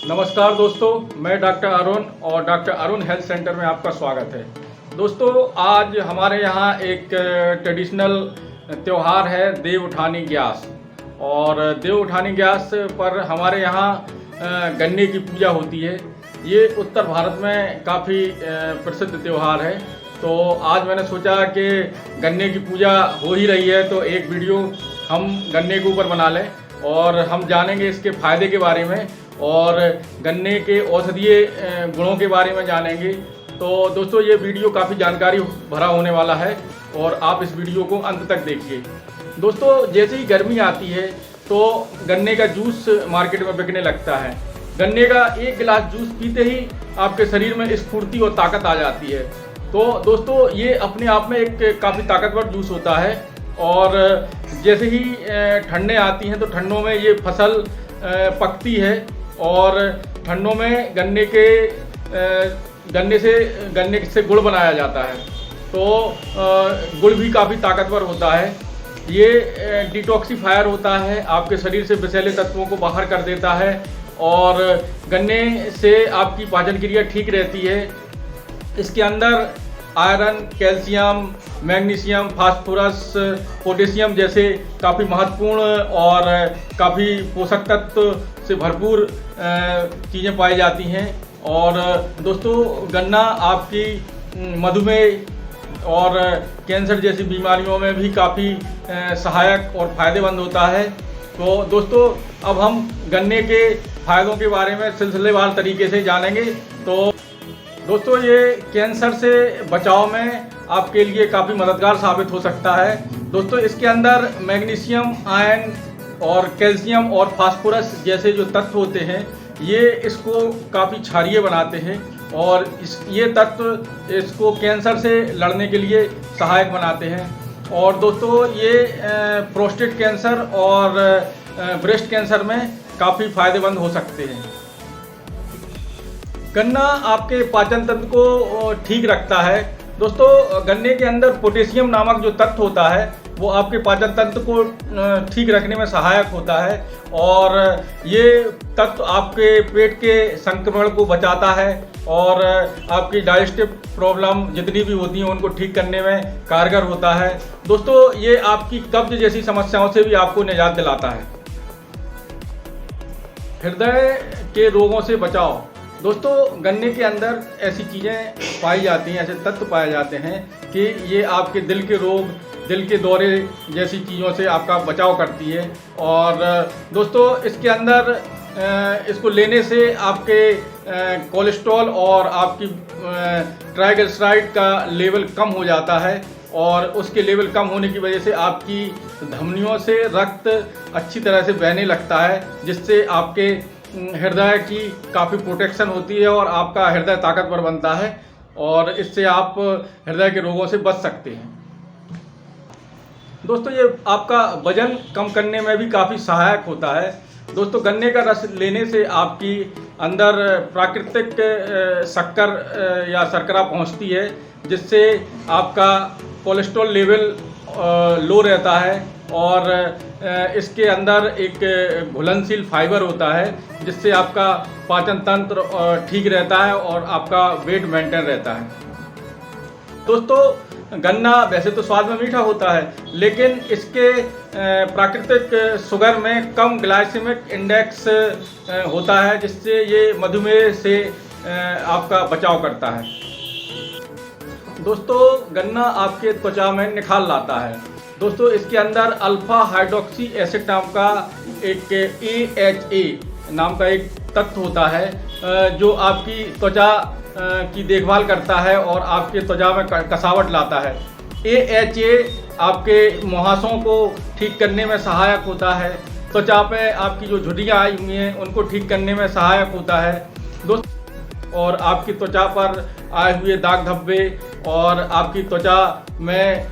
नमस्कार दोस्तों, मैं डॉक्टर अरुण और डॉक्टर अरुण हेल्थ सेंटर में आपका स्वागत है। दोस्तों, आज हमारे यहाँ एक ट्रेडिशनल त्यौहार है देव उठानी ग्यास। और देव उठानी ग्यास पर हमारे यहाँ गन्ने की पूजा होती है। ये उत्तर भारत में काफ़ी प्रसिद्ध त्यौहार है। तो आज मैंने सोचा कि गन्ने की पूजा हो ही रही है तो एक वीडियो हम गन्ने के ऊपर बना लें और हम जानेंगे इसके फ़ायदे के बारे में और गन्ने के औषधीय गुणों के बारे में जानेंगे। तो दोस्तों, ये वीडियो काफ़ी जानकारी भरा होने वाला है और आप इस वीडियो को अंत तक देखिए। दोस्तों, जैसे ही गर्मी आती है तो गन्ने का जूस मार्केट में बिकने लगता है। गन्ने का एक गिलास जूस पीते ही आपके शरीर में स्फूर्ति और ताकत आ जाती है। तो दोस्तों, ये अपने आप में एक काफ़ी ताकतवर जूस होता है। और जैसे ही ठंडें आती हैं तो ठंडों में ये फसल पकती है और ठंडों में गन्ने से गुड़ बनाया जाता है। तो गुड़ भी काफ़ी ताकतवर होता है। ये डिटॉक्सिफायर होता है, आपके शरीर से विषैले तत्वों को बाहर कर देता है और गन्ने से आपकी पाचन क्रिया ठीक रहती है। इसके अंदर iron, calcium, magnesium, phosphorus, potassium जैसे काफ़ी महत्वपूर्ण और काफ़ी पोषक तत्व से भरपूर चीज़ें पाई जाती हैं। और दोस्तों, गन्ना आपकी मधुमेह और कैंसर जैसी बीमारियों में भी काफ़ी सहायक और फ़ायदेमंद होता है। तो दोस्तों, अब हम गन्ने के फ़ायदों के बारे में सिलसिलेवार तरीके से जानेंगे। तो दोस्तों, ये कैंसर से बचाव में आपके लिए काफ़ी मददगार साबित हो सकता है। दोस्तों, इसके अंदर मैग्नीशियम, आयरन और कैल्शियम और फास्फोरस जैसे जो तत्व होते हैं ये इसको काफ़ी क्षारीय बनाते हैं और ये तत्व इसको कैंसर से लड़ने के लिए सहायक बनाते हैं। और दोस्तों, ये प्रोस्टेट कैंसर और ब्रेस्ट कैंसर में काफ़ी फायदेमंद हो सकते हैं। गन्ना आपके पाचन तंत्र को ठीक रखता है। दोस्तों, गन्ने के अंदर पोटेशियम नामक जो तत्व होता है वो आपके पाचन तंत्र को ठीक रखने में सहायक होता है और ये तत्व आपके पेट के संक्रमण को बचाता है और आपकी डाइजेस्टिव प्रॉब्लम जितनी भी होती हैं उनको ठीक करने में कारगर होता है। दोस्तों, ये आपकी कब्ज जैसी समस्याओं से भी आपको निजात दिलाता है। हृदय के रोगों से बचाव। दोस्तों, गन्ने के अंदर ऐसी चीज़ें पाई जाती हैं, ऐसे तत्व पाए जाते हैं कि ये आपके दिल के रोग, दिल के दौरे जैसी चीज़ों से आपका बचाव करती है। और दोस्तों, इसके अंदर इसको लेने से आपके कोलेस्ट्रॉल और आपकी ट्राइग्लिसराइड का लेवल कम हो जाता है और उसके लेवल कम होने की वजह से आपकी धमनियों से रक्त अच्छी तरह से बहने लगता है, जिससे आपके हृदय की काफ़ी प्रोटेक्शन होती है और आपका हृदय ताकतवर बनता है और इससे आप हृदय के रोगों से बच सकते हैं। दोस्तों, ये आपका वजन कम करने में भी काफ़ी सहायक होता है। दोस्तों, गन्ने का रस लेने से आपकी अंदर प्राकृतिक शक्कर या शर्करा पहुंचती है, जिससे आपका कोलेस्ट्रॉल लेवल लो रहता है और इसके अंदर एक घुलनशील फाइबर होता है जिससे आपका पाचन तंत्र ठीक रहता है और आपका वेट मेंटेन रहता है। दोस्तों, गन्ना वैसे तो स्वाद में मीठा होता है, लेकिन इसके प्राकृतिक शुगर में कम ग्लाइसेमिक इंडेक्स होता है, जिससे ये मधुमेह से आपका बचाव करता है। दोस्तों, गन्ना आपके त्वचा में निखार लाता है। दोस्तों, इसके अंदर अल्फा हाइड्रोक्सी एसिड नाम का एक AHA नाम का एक तत्व होता है जो आपकी त्वचा की देखभाल करता है और आपके त्वचा में कसावट लाता है। AHA आपके मुहासों को ठीक करने में सहायक होता है। त्वचा पे आपकी जो झुर्रियाँ आई हुई हैं उनको ठीक करने में सहायक होता है। दोस्तों, और आपकी त्वचा पर आए हुए दाग धब्बे और आपकी त्वचा में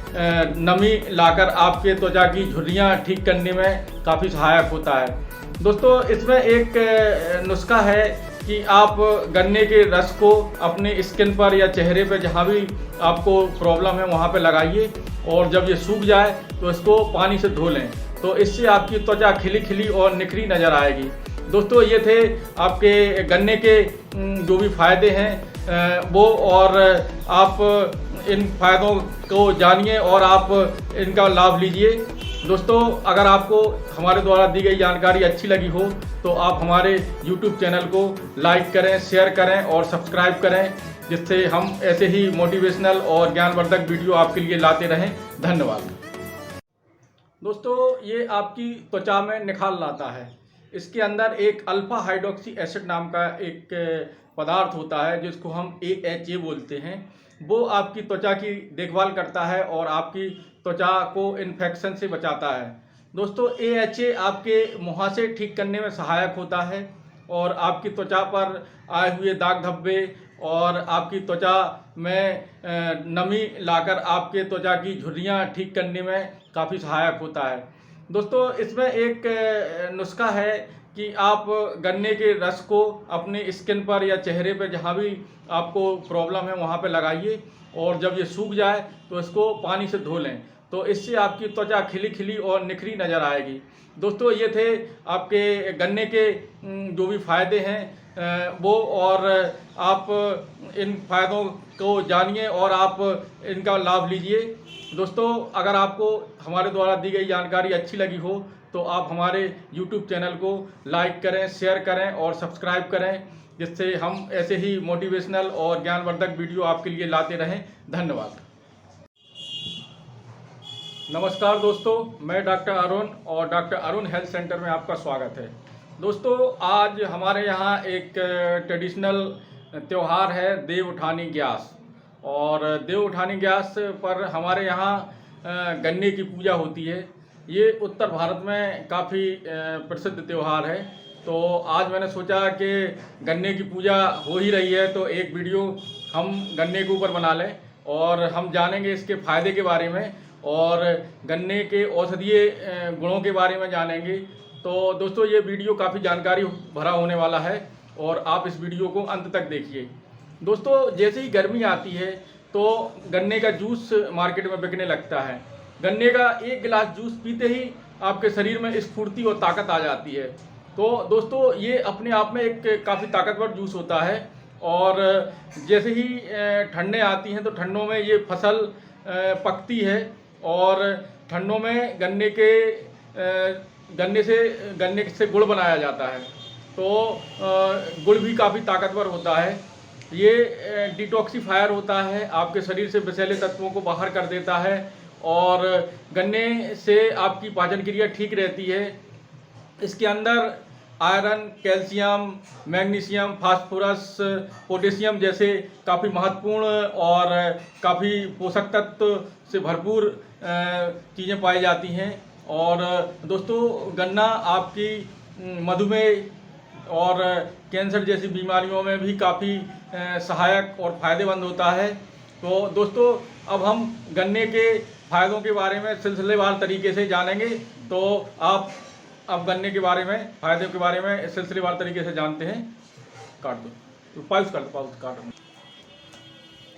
नमी लाकर आपके त्वचा की झुर्रियाँ ठीक करने में काफ़ी सहायक होता है। दोस्तों, इसमें एक नुस्खा है कि आप गन्ने के रस को अपने स्किन पर या चेहरे पर जहाँ भी आपको प्रॉब्लम है वहाँ पे लगाइए और जब ये सूख जाए तो इसको पानी से धो लें। तो इससे आपकी त्वचा खिली खिली और निखरी नज़र आएगी। दोस्तों ये थे आपके गन्ने के जो भी फ़ायदे हैं वो, और आप इन फ़ायदों को जानिए और आप इनका लाभ लीजिए। दोस्तों अगर आपको हमारे द्वारा दी गई जानकारी अच्छी लगी हो तो आप हमारे YouTube चैनल को लाइक करें, शेयर करें और सब्सक्राइब करें, जिससे हम ऐसे ही मोटिवेशनल और ज्ञानवर्धक वीडियो आपके लिए लाते रहें। धन्यवाद। दोस्तों ये आपकी त्वचा में निखार लाता है। इसके अंदर एक अल्फा हाइड्रोक्सी एसिड नाम का एक पदार्थ होता है जिसको हम AHA बोलते हैं। वो आपकी त्वचा की देखभाल करता है और आपकी त्वचा को इन्फेक्शन से बचाता है। दोस्तों AHA आपके मुहासे ठीक करने में सहायक होता है और आपकी त्वचा पर आए हुए दाग धब्बे और आपकी त्वचा में नमी लाकर आपके त्वचा की झुर्रियाँ ठीक करने में काफ़ी सहायक होता है। दोस्तों इसमें एक नुस्खा है कि आप गन्ने के रस को अपने स्किन पर या चेहरे पर जहाँ भी आपको प्रॉब्लम है वहाँ पे लगाइए और जब ये सूख जाए तो इसको पानी से धो लें, तो इससे आपकी त्वचा खिली खिली और निखरी नज़र आएगी। दोस्तों ये थे आपके गन्ने के जो भी फ़ायदे हैं वो, और आप इन फ़ायदों को जानिए और आप इनका लाभ लीजिए। दोस्तों अगर आपको हमारे द्वारा दी गई जानकारी अच्छी लगी हो तो आप हमारे YouTube चैनल को लाइक करें, शेयर करें और सब्सक्राइब करें, जिससे हम ऐसे ही मोटिवेशनल और ज्ञानवर्धक वीडियो आपके लिए लाते रहें। धन्यवाद। नमस्कार दोस्तों, मैं डॉक्टर अरुण और डॉक्टर अरुण हेल्थ सेंटर में आपका स्वागत है। दोस्तों आज हमारे यहाँ एक ट्रेडिशनल त्यौहार है देव उठानी ग्यास, और देव उठानी ग्यास पर हमारे यहाँ गन्ने की पूजा होती है। ये उत्तर भारत में काफ़ी प्रसिद्ध त्यौहार है, तो आज मैंने सोचा कि गन्ने की पूजा हो ही रही है तो एक वीडियो हम गन्ने के ऊपर बना लें और हम जानेंगे इसके फ़ायदे के बारे में और गन्ने के औषधीय गुणों के बारे में जानेंगे। तो दोस्तों ये वीडियो काफ़ी जानकारी भरा होने वाला है और आप इस वीडियो को अंत तक देखिए। दोस्तों जैसे ही गर्मी आती है तो गन्ने का जूस मार्केट में बिकने लगता है। गन्ने का एक गिलास जूस पीते ही आपके शरीर में स्फूर्ति और ताकत आ जाती है। तो दोस्तों ये अपने आप में एक काफ़ी ताकतवर जूस होता है, और जैसे ही ठंडें आती हैं तो ठंडों में ये फसल पकती है और ठंडों में गन्ने से गुड़ बनाया जाता है। तो गुड़ भी काफ़ी ताकतवर होता है। ये डिटॉक्सिफायर होता है, आपके शरीर से विषैले तत्वों को बाहर कर देता है और गन्ने से आपकी पाचन क्रिया ठीक रहती है। इसके अंदर iron, calcium, magnesium, phosphorus, potassium जैसे काफ़ी महत्वपूर्ण और काफ़ी पोषक तत्व से भरपूर चीज़ें पाई जाती हैं। और दोस्तों गन्ना आपकी मधुमेह और कैंसर जैसी बीमारियों में भी काफ़ी सहायक और फ़ायदेमंद होता है। तो दोस्तों अब हम गन्ने के फ़ायदों के बारे में सिलसिलेवार तरीके से जानेंगे। तो आप अब गन्ने के बारे में, फ़ायदों के बारे में सिलसिलेवार तरीके से जानते हैं। काट दो, पाउच कर दो, पाउच काट दो।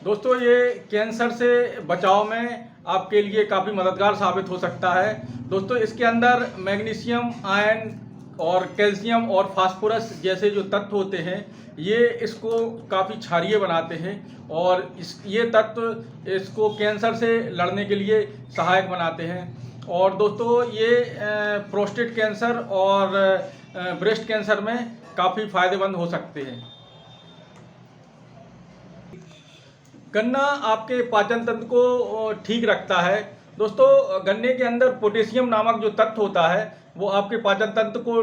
दोस्तों ये कैंसर से बचाव में आपके लिए काफ़ी मददगार साबित हो सकता है। दोस्तों इसके अंदर मैग्नीशियम, आयरन और कैल्शियम और फास्फोरस जैसे जो तत्व होते हैं ये इसको काफ़ी क्षारीय बनाते हैं और ये तत्व इसको कैंसर से लड़ने के लिए सहायक बनाते हैं। और दोस्तों ये प्रोस्टेट कैंसर और ब्रेस्ट कैंसर में काफ़ी फ़ायदेमंद हो सकते हैं। गन्ना आपके पाचन तंत्र को ठीक रखता है। दोस्तों गन्ने के अंदर पोटेशियम नामक जो तत्व होता है वो आपके पाचन तंत्र को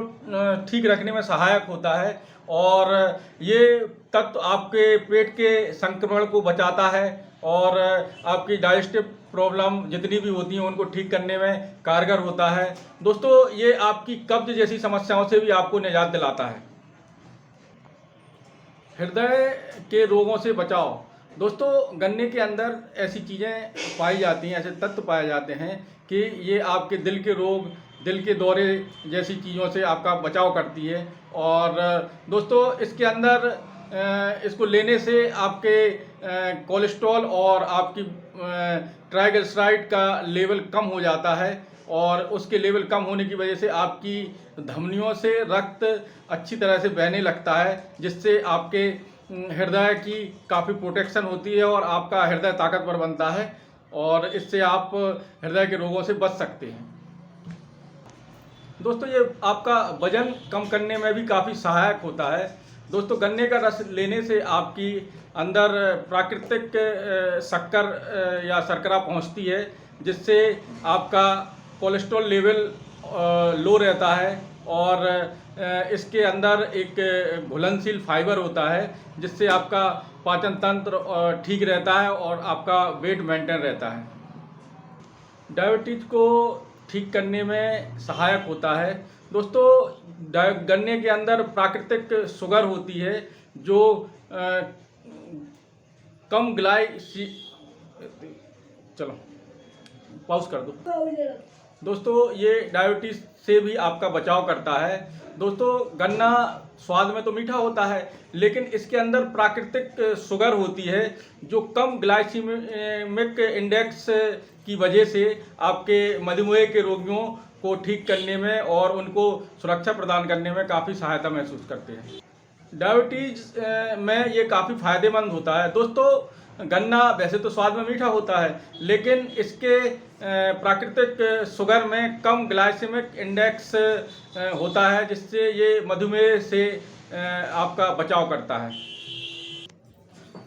ठीक रखने में सहायक होता है और ये तत्व आपके पेट के संक्रमण को बचाता है और आपकी डाइजेस्टिव प्रॉब्लम जितनी भी होती हैं उनको ठीक करने में कारगर होता है। दोस्तों ये आपकी कब्ज जैसी समस्याओं से भी आपको निजात दिलाता है। हृदय के रोगों से बचाव। दोस्तों गन्ने के अंदर ऐसी चीज़ें पाई जाती हैं, ऐसे तत्व पाए जाते हैं कि ये आपके दिल के रोग, दिल के दौरे जैसी चीज़ों से आपका बचाव करती है। और दोस्तों इसके अंदर इसको लेने से आपके कोलेस्ट्रॉल और आपकी ट्राइग्लिसराइड का लेवल कम हो जाता है और उसके लेवल कम होने की वजह से आपकी धमनियों से रक्त अच्छी तरह से बहने लगता है, जिससे आपके हृदय की काफ़ी प्रोटेक्शन होती है और आपका हृदय ताकतवर बनता है और इससे आप हृदय के रोगों से बच सकते हैं। दोस्तों, ये आपका वजन कम करने में भी काफ़ी सहायक होता है। दोस्तों, गन्ने का रस लेने से आपकी अंदर प्राकृतिक शक्कर या शर्करा पहुंचती है, जिससे आपका कोलेस्ट्रॉल लेवल लो रहता है और इसके अंदर एक घुलनशील फाइबर होता है, जिससे आपका पाचन तंत्र ठीक रहता है और आपका वेट मेंटेन रहता है। डायबिटीज़ को ठीक करने में सहायक होता है। दोस्तों, गन्ने के अंदर प्राकृतिक शुगर होती है जो कम चलो पॉज कर दो। दोस्तों, ये डायबिटीज़ से भी आपका बचाव करता है। दोस्तों, गन्ना स्वाद में तो मीठा होता है, लेकिन इसके अंदर प्राकृतिक शुगर होती है जो कम ग्लाइसीमिक इंडेक्स की वजह से आपके मधुमेह के रोगियों को ठीक करने में और उनको सुरक्षा प्रदान करने में काफ़ी सहायता महसूस करते हैं। डायबिटीज़ में ये काफ़ी फ़ायदेमंद होता है। दोस्तों, गन्ना वैसे तो स्वाद में मीठा होता है, लेकिन इसके प्राकृतिक शुगर में कम ग्लाइसेमिक इंडेक्स होता है, जिससे ये मधुमेह से आपका बचाव करता है।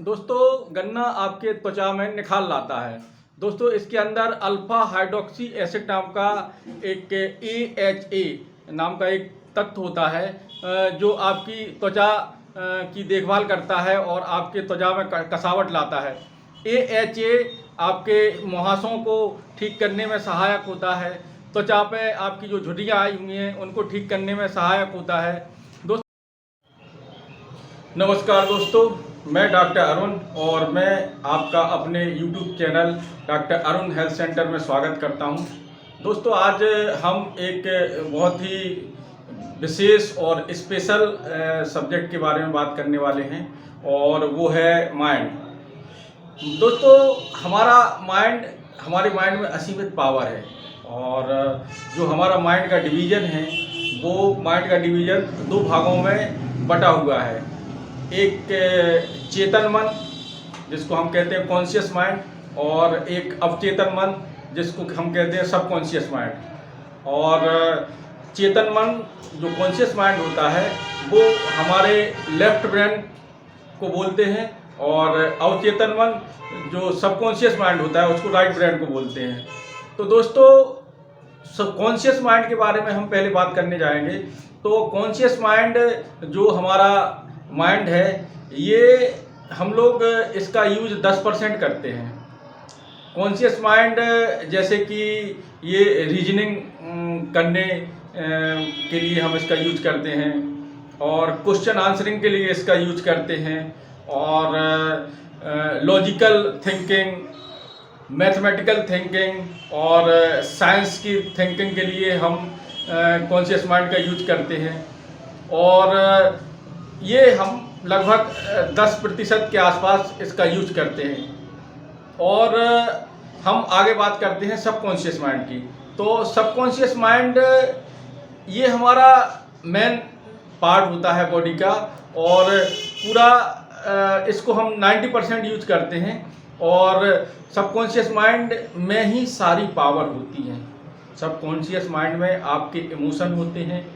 दोस्तों, गन्ना आपके त्वचा में निखार लाता है। दोस्तों, इसके अंदर अल्फा हाइड्रोक्सी एसिड नाम का एक AHA नाम का एक तत्व होता है जो आपकी त्वचा की देखभाल करता है और आपके त्वचा में कसावट लाता है। AHA आपके मुहासों को ठीक करने में सहायक होता है। त्वचा पे आपकी जो झुर्रियाँ आई हुई हैं उनको ठीक करने में सहायक होता है। नमस्कार दोस्तों, मैं डॉक्टर अरुण और मैं आपका अपने YouTube channel doctor Arun health centre में स्वागत करता हूं। दोस्तों, आज हम एक बहुत ही विशेष और स्पेशल सब्जेक्ट के बारे में बात करने वाले हैं और वो है माइंड। दोस्तों, हमारे माइंड में असीमित पावर है और जो हमारा माइंड का डिवीज़न है वो माइंड का डिवीज़न दो भागों में बटा हुआ है। एक चेतन मन जिसको हम कहते हैं कॉन्शियस माइंड और एक अवचेतन मन जिसको हम कहते हैं सबकॉन्शियस माइंड। और चेतन मन जो कॉन्शियस माइंड होता है वो हमारे लेफ्ट ब्रेन को बोलते हैं और अवचेतन मन जो सबकॉन्शियस माइंड होता है उसको राइट ब्रेन को बोलते हैं। तो दोस्तों, सबकॉन्शियस माइंड के बारे में हम पहले बात करने जाएंगे। तो कॉन्शियस माइंड जो हमारा माइंड है, ये हम लोग इसका यूज 10% करते हैं। कॉन्शियस माइंड जैसे कि ये रीजनिंग करने के लिए हम इसका यूज करते हैं और क्वेश्चन आंसरिंग के लिए इसका यूज करते हैं और लॉजिकल थिंकिंग, मैथमेटिकल थिंकिंग और साइंस की थिंकिंग के लिए हम कॉन्शियस माइंड का यूज करते हैं। और ये हम लगभग 10% के आसपास इसका यूज करते हैं। और हम आगे बात करते हैं सबकॉन्शियस माइंड की। तो सबकॉन्शियस माइंड ये हमारा मेन पार्ट होता है बॉडी का और पूरा इसको हम 90% यूज करते हैं और सबकॉन्शियस माइंड में ही सारी पावर होती है। सबकॉन्शियस माइंड में आपके इमोशन होते हैं,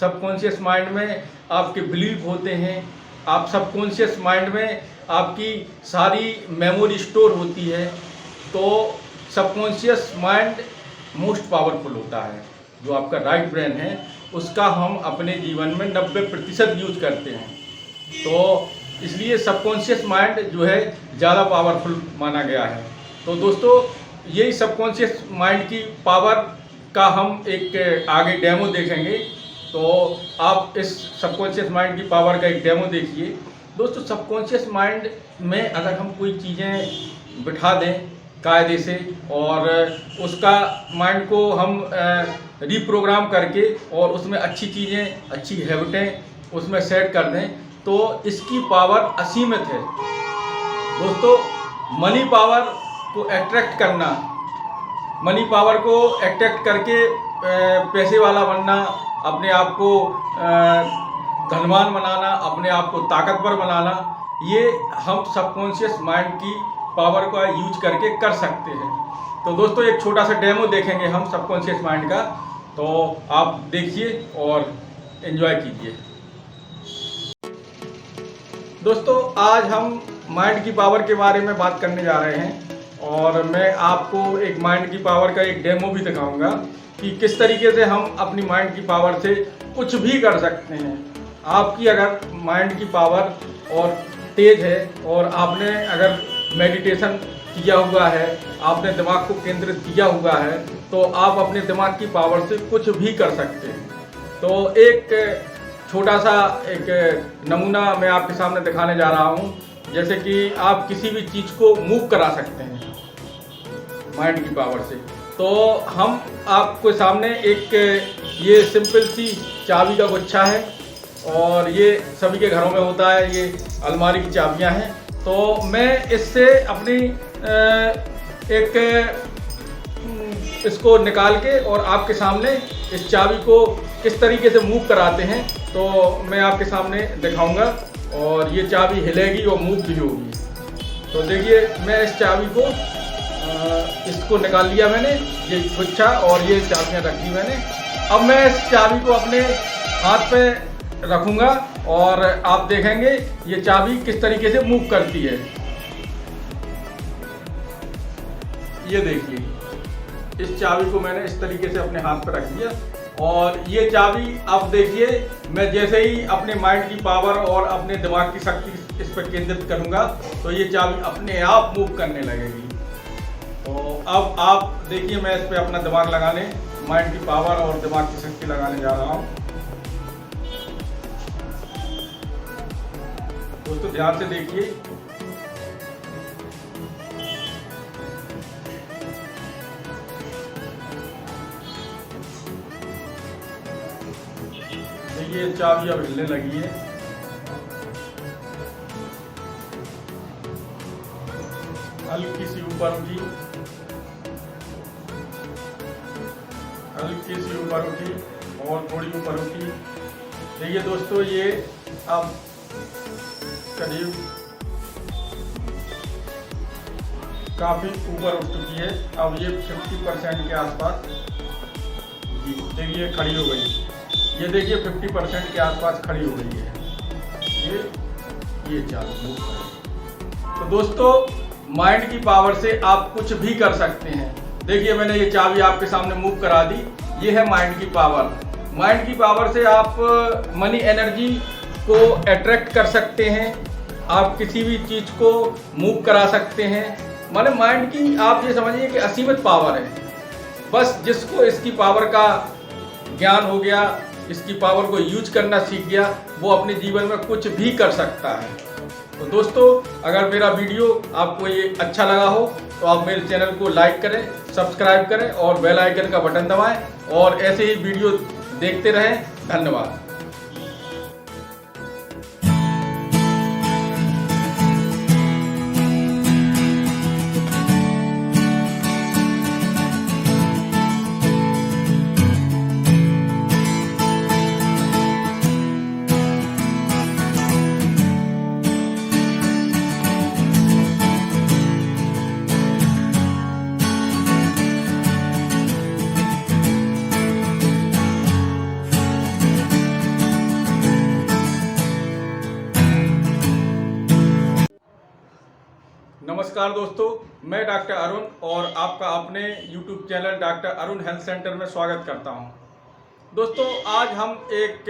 सबकॉन्शियस माइंड में आपके बिलीफ होते हैं, आप सबकॉन्शियस माइंड में आपकी सारी मेमोरी स्टोर होती है। तो सबकॉन्शियस माइंड मोस्ट पावरफुल होता है। जो आपका राइट ब्रेन है उसका हम अपने जीवन में 90% यूज करते हैं। तो इसलिए सबकॉन्शियस माइंड जो है ज़्यादा पावरफुल माना गया है। तो दोस्तों, यही सबकॉन्शियस माइंड की पावर का हम एक आगे डेमो देखेंगे। तो आप इस सबकॉन्शियस माइंड की पावर का एक डेमो देखिए। दोस्तों, सबकॉन्शियस माइंड में अगर हम कोई चीज़ें बिठा दें कायदे से और उसका माइंड को हम रीप्रोग्राम करके और उसमें अच्छी चीज़ें, अच्छी हैबिटें उसमें सेट कर दें तो इसकी पावर असीमित है। दोस्तों, मनी पावर को अट्रैक्ट करना मनी पावर को अट्रैक्ट करके पैसे वाला बनना, अपने आप को धनवान बनाना, अपने आप को ताकतवर बनाना, ये हम सबकॉन्शियस माइंड की पावर का यूज करके कर सकते हैं। तो दोस्तों एक छोटा सा डेमो देखेंगे हम सबकॉन्शियस माइंड का, तो आप देखिए और एंजॉय कीजिए। दोस्तों आज हम माइंड की पावर के बारे में बात करने जा रहे हैं और मैं आपको एक माइंड की पावर का एक डेमो भी दिखाऊंगा कि किस तरीके से हम अपनी माइंड की पावर से कुछ भी कर सकते हैं। आपकी अगर माइंड की पावर और तेज है और आपने अगर मेडिटेशन किया हुआ है, आपने दिमाग को केंद्रित किया हुआ है, तो आप अपने दिमाग की पावर से कुछ भी कर सकते हैं। तो एक छोटा सा एक नमूना मैं आपके सामने दिखाने जा रहा हूँ, जैसे कि आप किसी भी चीज़ को मूव करा सकते हैं माइंड की पावर से। तो हम आपके सामने एक ये सिंपल सी चाबी का गुच्छा है और ये सभी के घरों में होता है, ये अलमारी की चाबियां हैं। तो मैं इससे अपनी इसको निकाल के और आपके सामने इस चाबी को किस तरीके से मूव कराते हैं तो मैं आपके सामने दिखाऊंगा और ये चाबी हिलेगी और मूव भी होगी। तो देखिए मैं इस चाबी को इसको निकाल लिया मैंने, ये गुच्छा और ये चाबियां रख दी मैंने। अब मैं इस चाबी को अपने हाथ पे रखूंगा और आप देखेंगे ये चाबी किस तरीके से मूव करती है। ये देखिए इस चाबी को मैंने इस तरीके से अपने हाथ पर रख दिया और ये चाबी अब देखिए मैं जैसे ही अपने माइंड की पावर और अपने दिमाग की शक्ति इस पर केंद्रित करूंगा तो ये चाबी अपने आप मूव करने लगेगी। तो अब आप देखिए मैं इस पर अपना दिमाग लगाने, माइंड की पावर और दिमाग की शक्ति लगाने जा रहा हूँ। दोस्तों ध्यान से देखिए, ये चाबी अब हिलने लगी है। हल्की सी ऊपर उठी, हल्की सी ऊपर उठी और थोड़ी ऊपर उठी। देखिए दोस्तों ये अब करीब काफी ऊपर उठ चुकी है। अब ये 50% के आसपास, देखिए खड़ी हो गई। ये देखिए 50% के आसपास खड़ी हो गई है ये चाबी। तो दोस्तों माइंड की पावर से आप कुछ भी कर सकते हैं। देखिए मैंने ये चाबी आपके सामने मूव करा दी, ये है माइंड की पावर। माइंड की पावर से आप मनी एनर्जी को अट्रैक्ट कर सकते हैं, आप किसी भी चीज़ को मूव करा सकते हैं। माने माइंड की आप ये समझिए कि असीमित पावर है। बस जिसको इसकी पावर का ज्ञान हो गया, इसकी पावर को यूज करना सीख गया, वो अपने जीवन में कुछ भी कर सकता है। तो दोस्तों अगर मेरा वीडियो आपको ये अच्छा लगा हो तो आप मेरे चैनल को लाइक करें, सब्सक्राइब करें और बेल आइकन का बटन दबाएं और ऐसे ही वीडियो देखते रहें। धन्यवाद। नमस्कार दोस्तों, मैं डॉक्टर अरुण और आपका अपने YouTube channel doctor Arun health centre में स्वागत करता हूं। दोस्तों आज हम एक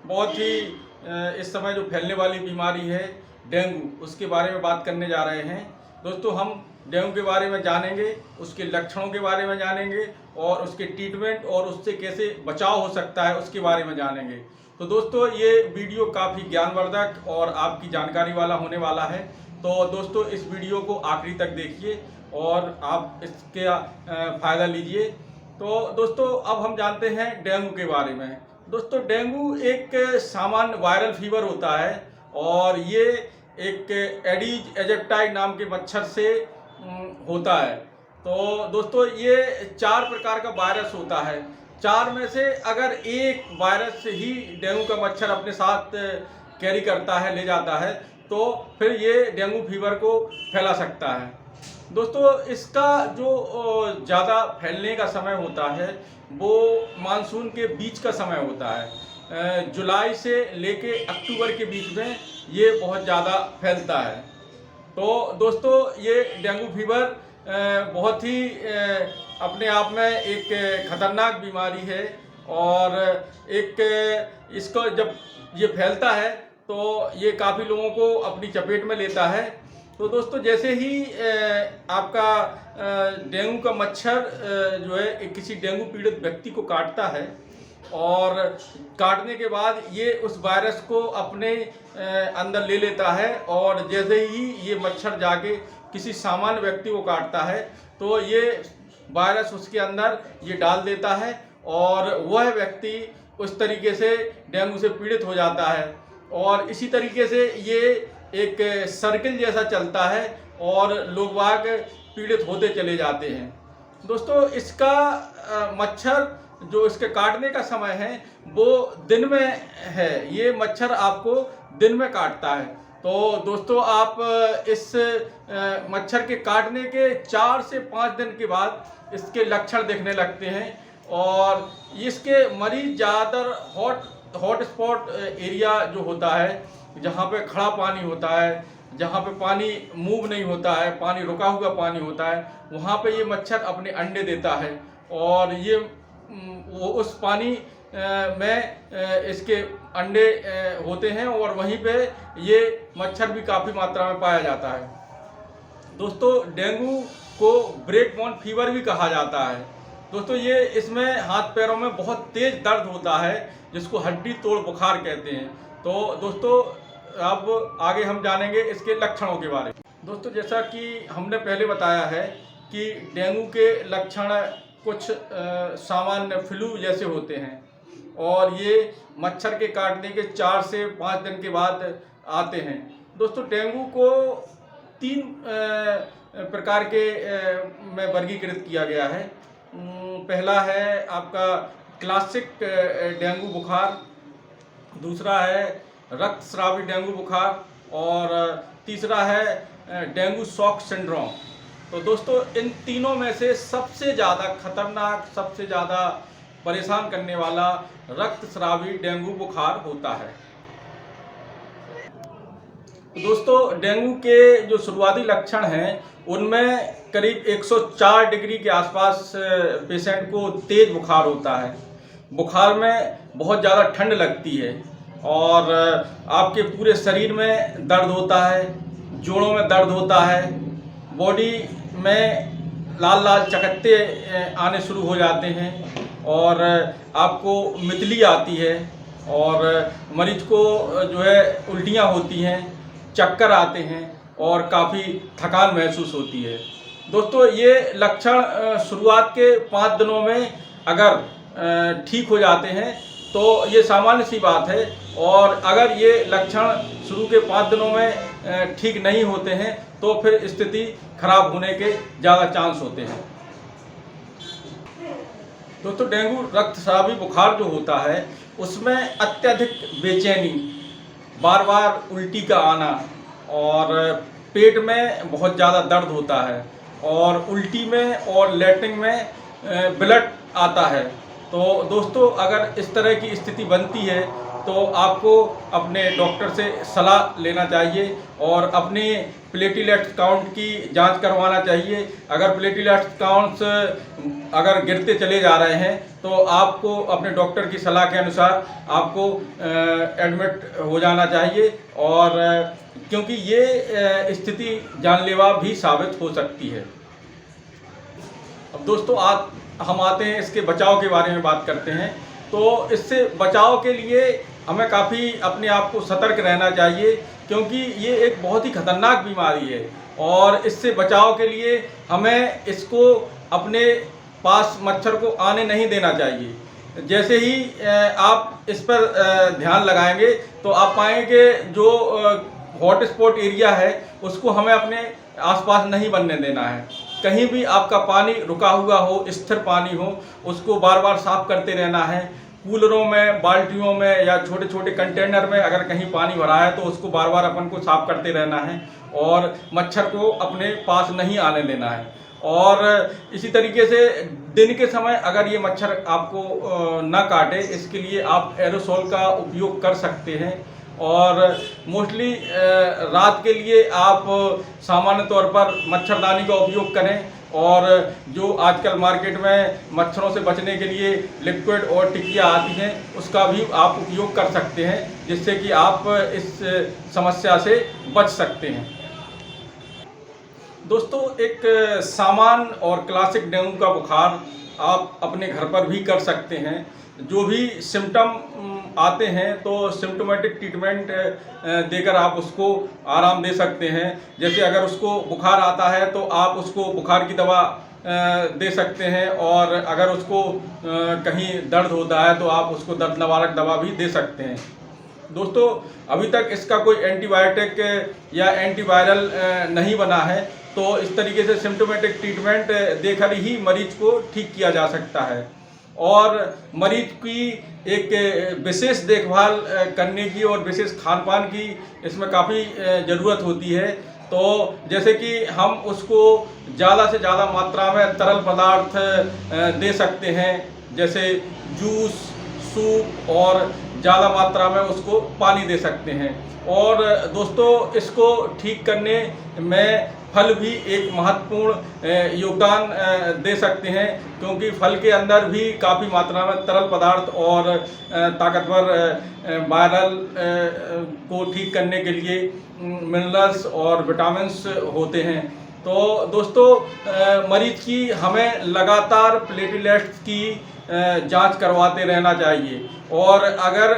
बहुत ही इस समय जो फैलने वाली बीमारी है डेंगू, उसके बारे में बात करने जा रहे हैं। दोस्तों हम डेंगू के बारे में जानेंगे, उसके लक्षणों के बारे में जानेंगे और उसके ट्रीटमेंट और उससे कैसे बचाव हो सकता है उसके बारे में जानेंगे। तो दोस्तों ये वीडियो काफ़ी ज्ञानवर्धक और आपकी जानकारी वाला होने वाला है। तो दोस्तों इस वीडियो को आखिरी तक देखिए और आप इसके फ़ायदा लीजिए। तो दोस्तों अब हम जानते हैं डेंगू के बारे में। दोस्तों डेंगू एक सामान्य वायरल फीवर होता है और ये एक एडीज एजिप्टाई नाम के मच्छर से होता है। तो दोस्तों ये 4 प्रकार का वायरस होता है। 4 में से अगर एक वायरस ही डेंगू का मच्छर अपने साथ कैरी करता है, ले जाता है, तो फिर ये डेंगू फीवर को फैला सकता है। दोस्तों इसका जो ज़्यादा फैलने का समय होता है वो मानसून के बीच का समय होता है। जुलाई से लेके अक्टूबर के बीच में ये बहुत ज़्यादा फैलता है। तो दोस्तों ये डेंगू फीवर बहुत ही अपने आप में एक खतरनाक बीमारी है और एक इसको जब ये फैलता है तो ये काफ़ी लोगों को अपनी चपेट में लेता है। तो दोस्तों जैसे ही आपका डेंगू का मच्छर जो है किसी डेंगू पीड़ित व्यक्ति को काटता है और काटने के बाद ये उस वायरस को अपने अंदर ले लेता है और जैसे ही ये मच्छर जाके किसी सामान्य व्यक्ति को काटता है तो ये वायरस उसके अंदर ये डाल देता है और वह व्यक्ति उस तरीके से डेंगू से पीड़ित हो जाता है और इसी तरीके से ये एक सर्किल जैसा चलता है और लोग बाग पीड़ित होते चले जाते हैं। दोस्तों इसका मच्छर जो इसके काटने का समय है वो दिन में है। ये मच्छर आपको दिन में काटता है। तो दोस्तों आप इस मच्छर के काटने के 4 से 5 दिन के बाद इसके लक्षण दिखने लगते हैं और इसके मरीज ज़्यादातर हॉट स्पॉट एरिया जो होता है, जहाँ पे खड़ा पानी होता है, जहाँ पे पानी मूव नहीं होता है, पानी रुका हुआ पानी होता है, वहाँ पे ये मच्छर अपने अंडे देता है और ये वो उस पानी में इसके अंडे होते हैं और वहीं पे ये मच्छर भी काफ़ी मात्रा में पाया जाता है। दोस्तों डेंगू को ब्रेक बॉर्न फीवर भी कहा जाता है। दोस्तों ये इसमें हाथ पैरों में बहुत तेज़ दर्द होता है जिसको हड्डी तोड़ बुखार कहते हैं। तो दोस्तों अब आगे हम जानेंगे इसके लक्षणों के बारे में। दोस्तों जैसा कि हमने पहले बताया है कि डेंगू के लक्षण कुछ सामान्य फ्लू जैसे होते हैं और ये मच्छर के काटने के 4 से 5 दिन के बाद आते हैं। दोस्तों डेंगू को 3 प्रकार के में वर्गीकृत किया गया है। पहला है आपका क्लासिक डेंगू बुखार, दूसरा है रक्तस्रावी डेंगू बुखार और तीसरा है डेंगू शॉक सिंड्रोम। तो दोस्तों इन तीनों में से सबसे ज़्यादा खतरनाक, सबसे ज़्यादा परेशान करने वाला रक्तस्रावी डेंगू बुखार होता है। दोस्तों डेंगू के जो शुरुआती लक्षण हैं उनमें करीब 104 डिग्री के आसपास पेशेंट को तेज़ बुखार होता है। बुखार में बहुत ज़्यादा ठंड लगती है और आपके पूरे शरीर में दर्द होता है, जोड़ों में दर्द होता है, बॉडी में लाल लाल चकत्ते आने शुरू हो जाते हैं और आपको मितली आती है और मरीज को जो है उल्टियाँ होती हैं, चक्कर आते हैं और काफ़ी थकान महसूस होती है। दोस्तों ये लक्षण शुरुआत के 5 दिनों में अगर ठीक हो जाते हैं तो ये सामान्य सी बात है और अगर ये लक्षण शुरू के 5 दिनों में ठीक नहीं होते हैं तो फिर स्थिति खराब होने के ज़्यादा चांस होते हैं। दोस्तों डेंगू रक्तस्रावी बुखार जो होता है उसमें अत्यधिक बेचैनी, बार बार उल्टी का आना और पेट में बहुत ज़्यादा दर्द होता है और उल्टी में और लैट्रिन में ब्लड आता है। तो दोस्तों अगर इस तरह की स्थिति बनती है तो आपको अपने डॉक्टर से सलाह लेना चाहिए और अपने प्लेटलेट्स काउंट की जांच करवाना चाहिए। अगर प्लेटलेट्स काउंट्स अगर गिरते चले जा रहे हैं तो आपको अपने डॉक्टर की सलाह के अनुसार आपको एडमिट हो जाना चाहिए और क्योंकि ये स्थिति जानलेवा भी साबित हो सकती है। अब दोस्तों हम आते हैं इसके बचाव के बारे में बात करते हैं। तो इससे बचाव के लिए हमें काफ़ी अपने आप को सतर्क रहना चाहिए क्योंकि ये एक बहुत ही खतरनाक बीमारी है और इससे बचाव के लिए हमें इसको अपने पास मच्छर को आने नहीं देना चाहिए। जैसे ही आप इस पर ध्यान लगाएंगे तो आप पाएंगे जो हॉट स्पॉट एरिया है उसको हमें अपने आसपास नहीं बनने देना है कहीं भी आपका पानी रुका हुआ हो, स्थिर पानी हो, उसको बार बार साफ करते रहना है। कूलरों में, बाल्टियों में या छोटे छोटे कंटेनर में अगर कहीं पानी भरा है तो उसको बार बार अपन को साफ करते रहना है और मच्छर को अपने पास नहीं आने देना है। और इसी तरीके से दिन के समय अगर ये मच्छर आपको ना काटे, इसके लिए आप एरोसोल का उपयोग कर सकते हैं। और मोस्टली रात के लिए आप सामान्य तौर पर मच्छरदानी का उपयोग करें। और जो आजकल मार्केट में मच्छरों से बचने के लिए लिक्विड और टिकिया आती हैं, उसका भी आप उपयोग कर सकते हैं, जिससे कि आप इस समस्या से बच सकते हैं। दोस्तों, एक सामान्य और क्लासिक डेंगू का बुखार आप अपने घर पर भी कर सकते हैं। जो भी सिम्टम आते हैं तो सिम्टोमेटिक ट्रीटमेंट देकर आप उसको आराम दे सकते हैं। जैसे अगर उसको बुखार आता है तो आप उसको बुखार की दवा दे सकते हैं, और अगर उसको कहीं दर्द होता है तो आप उसको दर्द निवारक दवा भी दे सकते हैं। दोस्तों, अभी तक इसका कोई एंटीबायोटिक या एंटीवायरल नहीं बना है, तो इस तरीके से सिम्टोमेटिक ट्रीटमेंट देकर ही मरीज को ठीक किया जा सकता है। और मरीज की एक विशेष देखभाल करने की और विशेष खान पान की इसमें काफ़ी ज़रूरत होती है। तो जैसे कि हम उसको ज़्यादा से ज़्यादा मात्रा में तरल पदार्थ दे सकते हैं, जैसे जूस, सूप, और ज़्यादा मात्रा में उसको पानी दे सकते हैं। और दोस्तों, इसको ठीक करने में फल भी एक महत्वपूर्ण योगदान दे सकते हैं, क्योंकि फल के अंदर भी काफ़ी मात्रा में तरल पदार्थ और ताकतवर वायरल को ठीक करने के लिए मिनरल्स और विटामिन्स होते हैं। तो दोस्तों, मरीज की हमें लगातार प्लेटलेट्स की जांच करवाते रहना चाहिए। और अगर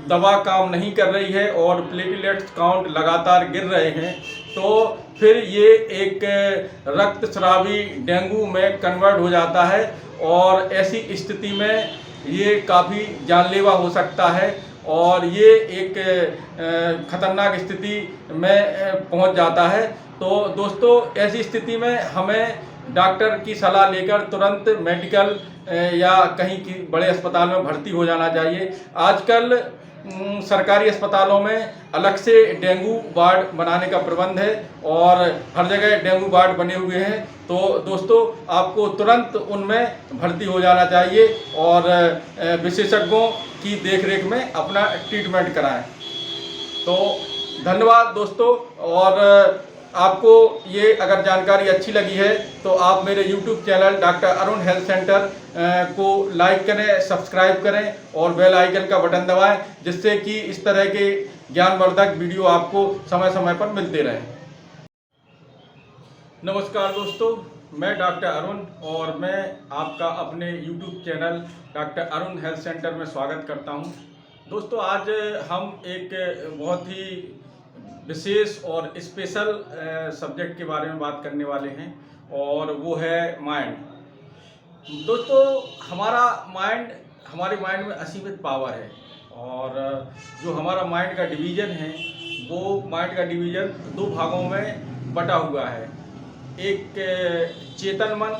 दवा काम नहीं कर रही है और प्लेटलेट्स काउंट लगातार गिर रहे हैं, तो फिर ये एक रक्तस्रावी डेंगू में कन्वर्ट हो जाता है, और ऐसी स्थिति में ये काफ़ी जानलेवा हो सकता है और ये एक खतरनाक स्थिति में पहुंच जाता है। तो दोस्तों, ऐसी स्थिति में हमें डॉक्टर की सलाह लेकर तुरंत मेडिकल या कहीं की बड़े अस्पताल में भर्ती हो जाना चाहिए। आजकल सरकारी अस्पतालों में अलग से डेंगू वार्ड बनाने का प्रबंध है और हर जगह डेंगू वार्ड बने हुए हैं। तो दोस्तों, आपको तुरंत उनमें भर्ती हो जाना चाहिए और विशेषज्ञों की देखरेख में अपना ट्रीटमेंट कराएं। तो धन्यवाद दोस्तों। और आपको ये अगर जानकारी अच्छी लगी है तो आप मेरे YouTube channel doctor Arun health centre को लाइक करें, सब्सक्राइब करें और बेल आइकन का बटन दबाएं, जिससे कि इस तरह के ज्ञानवर्धक वीडियो आपको समय समय पर मिलते रहें। नमस्कार दोस्तों, मैं डॉक्टर अरुण और मैं आपका अपने YouTube channel doctor Arun health centre में स्वागत करता हूं। दोस्तों, आज हम एक बहुत ही विशेष और स्पेशल सब्जेक्ट के बारे में बात करने वाले हैं, और वो है माइंड। दोस्तों, हमारे माइंड में असीमित पावर है, और जो हमारा माइंड का डिवीज़न है, वो माइंड का डिवीज़न दो भागों में बटा हुआ है। एक चेतन मन,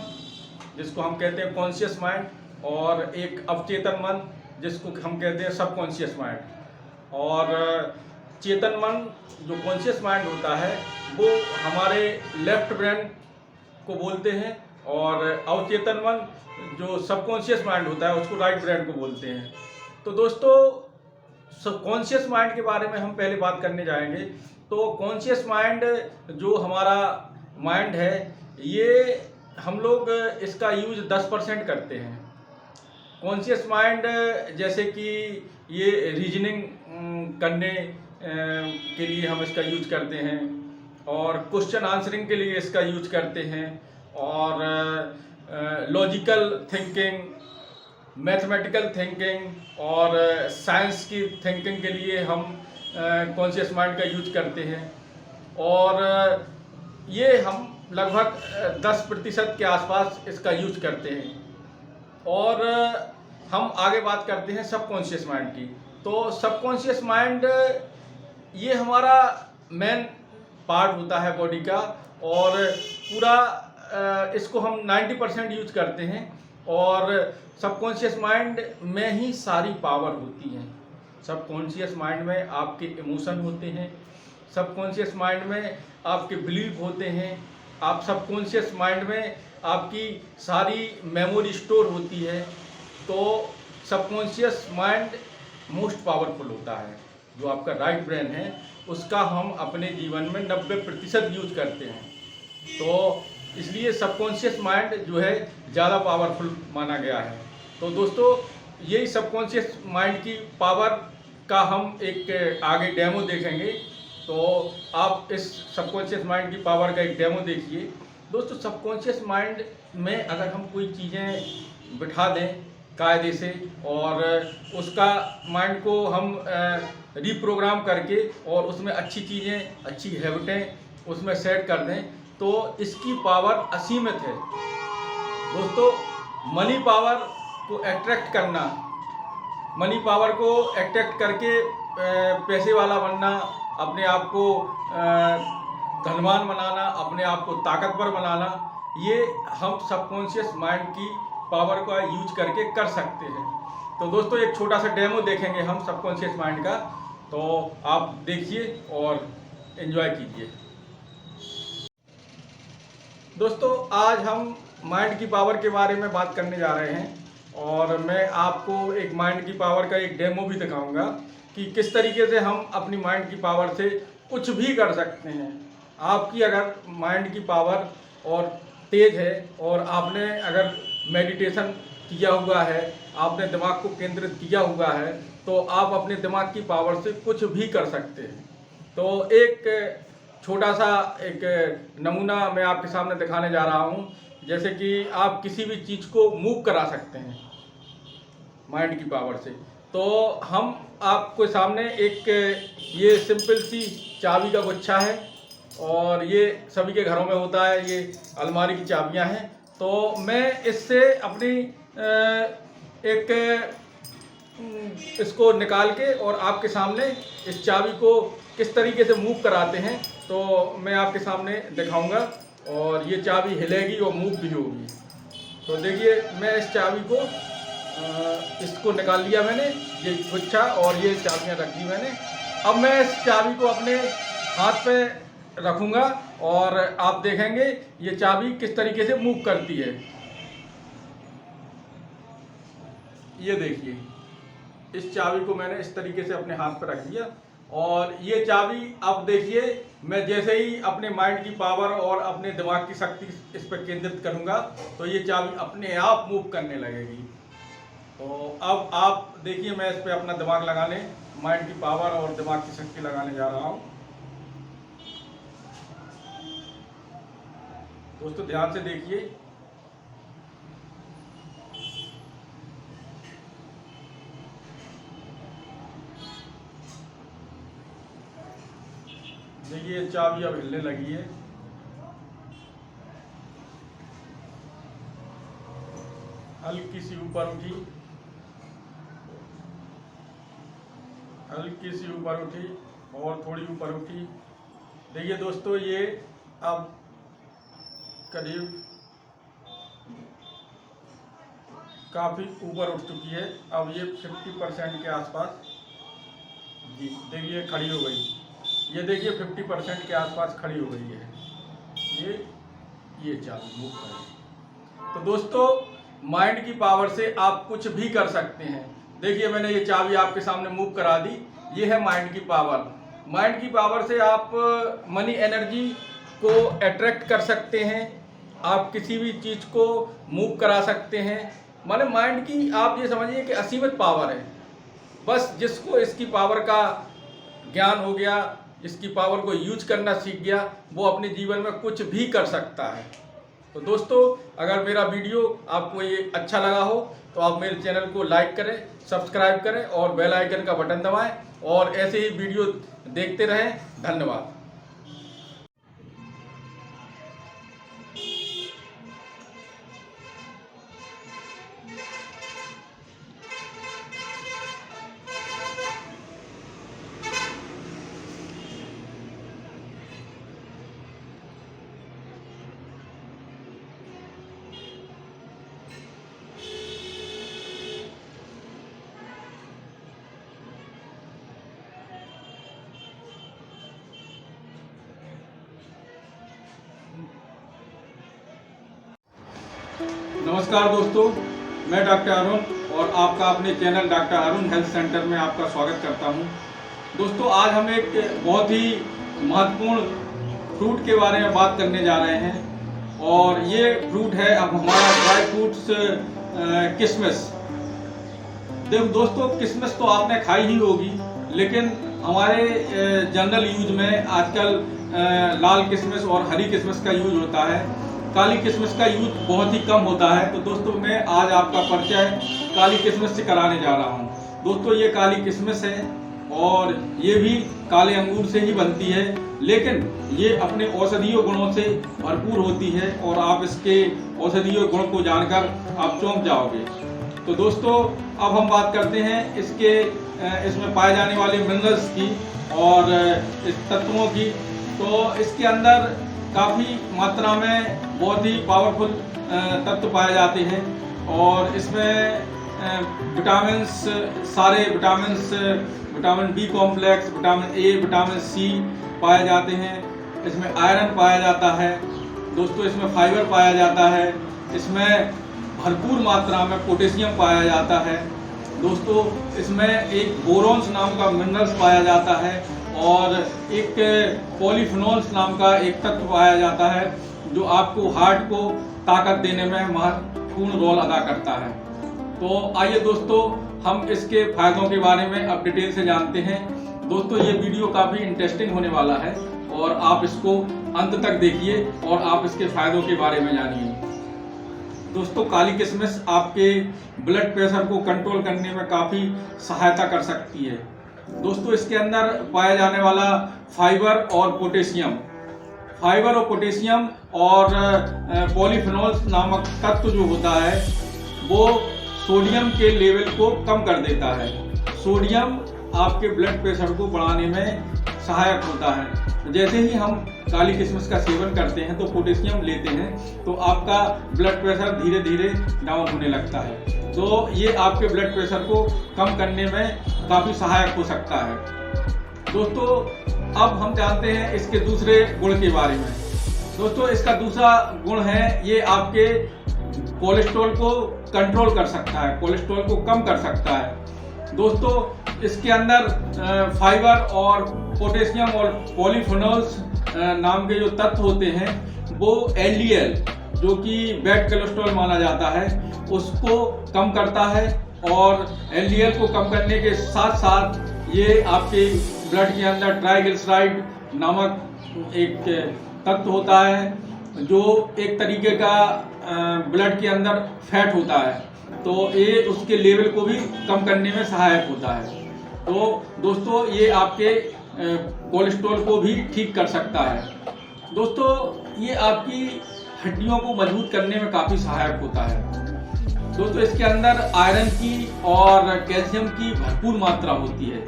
जिसको हम कहते हैं कॉन्शियस माइंड, और एक अवचेतन मन, जिसको हम कहते हैं सबकॉन्शियस माइंड। और चेतन मन, जो कॉन्शियस माइंड होता है, वो हमारे लेफ्ट ब्रेन को बोलते हैं, और अवचेतन मन जो सबकॉन्शियस माइंड होता है, उसको राइट ब्रेन को बोलते हैं। तो दोस्तों, सबकॉन्शियस माइंड के बारे में हम पहले बात करने जाएंगे। तो कॉन्शियस माइंड जो हमारा माइंड है, ये हम लोग इसका यूज 10% करते हैं। कॉन्शियस माइंड जैसे कि ये रीजनिंग करने के लिए हम इसका यूज करते हैं, और क्वेश्चन आंसरिंग के लिए इसका यूज करते हैं, और लॉजिकल थिंकिंग, मैथमेटिकल थिंकिंग और साइंस की थिंकिंग के लिए हम कॉन्शियस माइंड का यूज करते हैं। और ये हम लगभग 10% के आसपास इसका यूज करते हैं। और हम आगे बात करते हैं सबकॉन्शियस माइंड की। तो सबकॉन्शियस माइंड ये हमारा मेन पार्ट होता है बॉडी का, और पूरा इसको हम 90% यूज करते हैं और सबकॉन्शियस माइंड में ही सारी पावर होती है। सबकॉन्शियस माइंड में आपके इमोशन होते हैं, सबकॉन्शियस माइंड में आपके बिलीव होते हैं, आप सबकॉन्शियस माइंड में आपकी सारी मेमोरी स्टोर होती है। तो सबकॉन्शियस माइंड मोस्ट पावरफुल होता है। जो आपका राइट ब्रेन है उसका हम अपने जीवन में 90% यूज करते हैं। तो इसलिए सबकॉन्शियस माइंड जो है ज़्यादा पावरफुल माना गया है। तो दोस्तों यही सबकॉन्शियस माइंड की पावर का हम एक आगे डेमो देखेंगे। तो आप इस सबकॉन्शियस माइंड की पावर का एक डेमो देखिए। दोस्तों सबकॉन्शियस माइंड में अगर हम कोई चीज़ें बिठा दें कायदे से और उसका माइंड को हम रीप्रोग्राम करके और उसमें अच्छी चीज़ें, अच्छी हैबिटें उसमें सेट कर दें तो इसकी पावर असीमित है। दोस्तों मनी पावर को अट्रैक्ट करना, मनी पावर को अट्रैक्ट करके पैसे वाला बनना, अपने आप को धनवान बनाना, अपने आप को ताकतवर बनाना, ये हम सबकॉन्शियस माइंड की पावर का यूज करके कर सकते हैं। तो दोस्तों एक छोटा सा डेमो देखेंगे हम सबकॉन्शियस माइंड का, तो आप देखिए और एंजॉय कीजिए। दोस्तों आज हम माइंड की पावर के बारे में बात करने जा रहे हैं और मैं आपको एक माइंड की पावर का एक डेमो भी दिखाऊंगा कि किस तरीके से हम अपनी माइंड की पावर से कुछ भी कर सकते हैं। आपकी अगर माइंड की पावर और तेज है और आपने अगर मेडिटेशन किया हुआ है, आपने दिमाग को केंद्रित किया हुआ है, तो आप अपने दिमाग की पावर से कुछ भी कर सकते हैं। तो एक छोटा सा एक नमूना मैं आपके सामने दिखाने जा रहा हूँ। जैसे कि आप किसी भी चीज़ को मूव करा सकते हैं माइंड की पावर से। तो हम आपके सामने एक ये सिंपल सी चाबी का गुच्छा है और ये सभी के घरों में होता है, ये अलमारी की चाबियां हैं। तो मैं इससे अपनी इसको निकाल के और आपके सामने इस चाबी को किस तरीके से मूव कराते हैं तो मैं आपके सामने दिखाऊंगा और ये चाबी हिलेगी और मूव भी होगी। तो देखिए मैं इस चाबी को इसको निकाल लिया मैंने, ये गुच्छा और ये चाबियां रख दी मैंने। अब मैं इस चाबी को अपने हाथ पे रखूंगा और आप देखेंगे ये चाबी किस तरीके से मूव करती है। ये देखिए इस चाबी को मैंने इस तरीके से अपने हाथ पर रख दिया और ये चाबी अब देखिए मैं जैसे ही अपने माइंड की पावर और अपने दिमाग की शक्ति इस पर केंद्रित करूंगा तो ये चाबी अपने आप मूव करने लगेगी। तो अब आप देखिए मैं इस पर अपना दिमाग लगाने, माइंड की पावर और दिमाग की शक्ति लगाने जा रहा हूँ। दोस्तों ध्यान से देखिए, देखिए चाबी अब हिलने लगी है। हल्की सी ऊपर उठी, हल्की सी ऊपर उठी और थोड़ी ऊपर उठी। देखिए दोस्तों ये अब करीब काफ़ी ऊपर उठ चुकी है। अब ये 50% के आसपास जी देखिए खड़ी हो गई। ये देखिए 50% के आसपास खड़ी हो गई है। ये चाबी मूव करेगी। तो दोस्तों माइंड की पावर से आप कुछ भी कर सकते हैं। देखिए मैंने ये चाबी आपके सामने मूव करा दी। ये है माइंड की पावर। माइंड की पावर से आप मनी एनर्जी को अट्रैक्ट कर सकते हैं, आप किसी भी चीज़ को मूव करा सकते हैं। माने माइंड की आप ये समझिए कि असीमित पावर है। बस जिसको इसकी पावर का ज्ञान हो गया, इसकी पावर को यूज करना सीख गया, वो अपने जीवन में कुछ भी कर सकता है। तो दोस्तों अगर मेरा वीडियो आपको ये अच्छा लगा हो तो आप मेरे चैनल को लाइक करें, सब्सक्राइब करें और बेल आइकन का बटन दबाएं और ऐसे ही वीडियो देखते रहें। धन्यवाद। नमस्कार दोस्तों, मैं डॉक्टर अरुण और आपका अपने channel doctor Arun health centre में आपका स्वागत करता हूं। दोस्तों, आज हम एक बहुत ही महत्वपूर्ण फ्रूट के बारे में बात करने जा रहे हैं और ये फ्रूट है अब हमारा ड्राई फ्रूट्स किशमिश। देखो दोस्तों, किशमिश तो आपने खाई ही होगी, लेकिन हमारे जनरल यूज में आजकल लाल किशमिश और हरी किशमिश का यूज होता है। काली किशमिश का यूज बहुत ही कम होता है। तो दोस्तों, मैं आज आपका परिचय काली किशमिश से कराने जा रहा हूँ। दोस्तों, ये काली किशमिश है और ये भी काले अंगूर से ही बनती है, लेकिन ये अपने औषधीय गुणों से भरपूर होती है और आप इसके औषधीय गुण को जानकर आप चौंक जाओगे। तो दोस्तों, अब हम बात करते हैं इसमें पाए जाने वाले मिनरल्स की और इस तत्वों की। तो इसके अंदर काफ़ी मात्रा में बहुत ही पावरफुल तत्व पाए जाते हैं और इसमें सारे vitamin B complex, vitamin A, vitamin C पाए जाते हैं। इसमें आयरन पाया जाता है। दोस्तों, इसमें फाइबर पाया जाता है। इसमें भरपूर मात्रा में पोटेशियम पाया जाता है। दोस्तों, इसमें एक बोरॉन्स नाम का मिनरल्स पाया जाता है और एक पॉलीफिनोल्स नाम का एक तत्व पाया जाता है जो आपको हार्ट को ताकत देने में महत्वपूर्ण रोल अदा करता है। तो आइए दोस्तों, हम इसके फायदों के बारे में अब डिटेल से जानते हैं। दोस्तों, ये वीडियो काफ़ी इंटरेस्टिंग होने वाला है और आप इसको अंत तक देखिए और आप इसके फायदों के बारे में जानिए। दोस्तों, काली किशमिश आपके ब्लड प्रेशर को कंट्रोल करने में काफ़ी सहायता कर सकती है। दोस्तों, इसके अंदर पाया जाने वाला फाइबर और पोटेशियम और पॉलीफिनोल्स नामक तत्व जो होता है वो सोडियम के लेवल को कम कर देता है। सोडियम आपके ब्लड प्रेशर को बढ़ाने में सहायक होता है। जैसे ही हम काली किशमिश का सेवन करते हैं तो पोटेशियम लेते हैं तो आपका ब्लड प्रेशर धीरे धीरे डाउन होने लगता है। तो ये आपके ब्लड प्रेशर को कम करने में काफ़ी सहायक हो सकता है। दोस्तों, अब हम जानते हैं इसके दूसरे गुण के बारे में। दोस्तों, इसका दूसरा गुण है ये आपके कोलेस्ट्रॉल को कंट्रोल कर सकता है, कोलेस्ट्रॉल को कम कर सकता है। दोस्तों, इसके अंदर फाइबर और पोटेशियम और पॉलीफिनोल्स नाम के जो तत्व होते हैं वो एलडीएल, जो कि बैड कोलेस्ट्रॉल माना जाता है, उसको कम करता है और एलडीएल को कम करने के साथ साथ ये आपके ब्लड के अंदर ट्राइग्लिसराइड नामक एक तत्व होता है जो एक तरीके का ब्लड के अंदर फैट होता है, तो ये उसके लेवल को भी कम करने में सहायक होता है। तो दोस्तों, ये आपके कोलेस्ट्रॉल को भी ठीक कर सकता है। दोस्तों, ये आपकी हड्डियों को मजबूत करने में काफ़ी सहायक होता है। दोस्तों, इसके अंदर आयरन की और कैल्शियम की भरपूर मात्रा होती है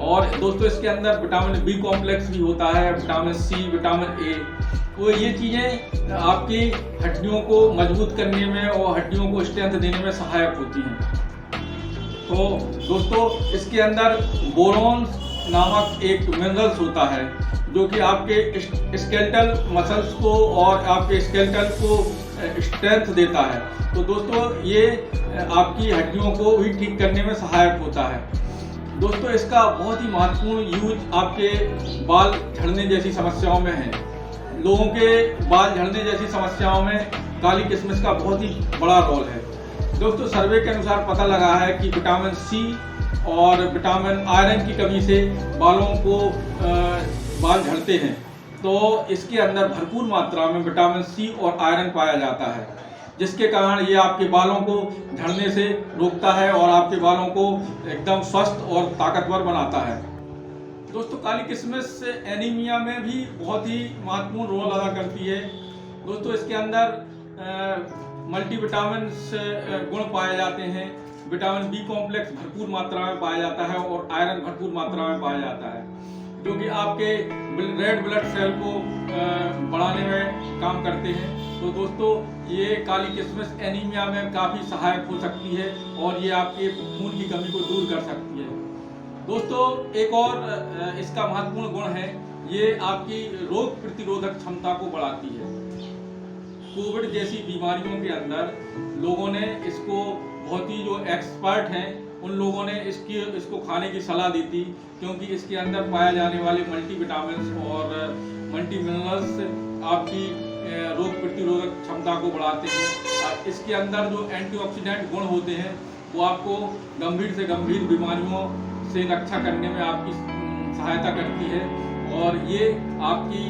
और दोस्तों इसके अंदर विटामिन बी कॉम्प्लेक्स भी होता है, विटामिन सी, विटामिन ए। तो ये चीज़ें आपकी हड्डियों को मजबूत करने में और हड्डियों को स्ट्रेंथ देने में सहायक होती हैं। तो दोस्तों, इसके अंदर बोरॉन्स नामक एक मिनरल्स होता है जो कि आपके स्केलेटल मसल्स को और आपके स्केलेटल को स्ट्रेंथ देता है। तो दोस्तों, ये आपकी हड्डियों को भी ठीक करने में सहायक होता है। दोस्तों, इसका बहुत ही महत्वपूर्ण यूज आपके बाल झड़ने जैसी समस्याओं में है। लोगों के बाल झड़ने जैसी समस्याओं में काली किशमिश का बहुत ही बड़ा रोल है। दोस्तों, सर्वे के अनुसार पता लगा है कि विटामिन सी और विटामिन आयरन की कमी से बाल झड़ते हैं, तो इसके अंदर भरपूर मात्रा में विटामिन सी और आयरन पाया जाता है, जिसके कारण ये आपके बालों को झड़ने से रोकता है और आपके बालों को एकदम स्वस्थ और ताकतवर बनाता है। दोस्तों, काली किशमिश एनीमिया में भी बहुत ही महत्वपूर्ण रोल अदा करती है। दोस्तों, इसके अंदर मल्टीविटामिन गुण पाए जाते हैं, विटामिन बी कॉम्प्लेक्स भरपूर मात्रा में पाया जाता है और आयरन भरपूर मात्रा में पाया जाता है, जो कि आपके रेड ब्लड सेल को बढ़ाने में काम करते हैं। तो दोस्तों, ये काली किशमिश एनीमिया में काफ़ी सहायक हो सकती है और ये आपके खून की कमी को दूर कर सकती है। दोस्तों, एक और इसका महत्वपूर्ण गुण है, ये आपकी रोग प्रतिरोधक क्षमता को बढ़ाती है। कोविड जैसी बीमारियों के अंदर लोगों ने इसको बहुत ही जो एक्सपर्ट हैं उन लोगों ने इसको खाने की सलाह दी थी, क्योंकि इसके अंदर पाए जाने वाले मल्टीविटामिन्स और मल्टी मिनरल्स आपकी रोग प्रतिरोधक क्षमता को बढ़ाते हैं। और इसके अंदर जो एंटीऑक्सीडेंट गुण होते हैं वो आपको गंभीर से गंभीर बीमारियों से रक्षा करने में आपकी सहायता करती है और ये आपकी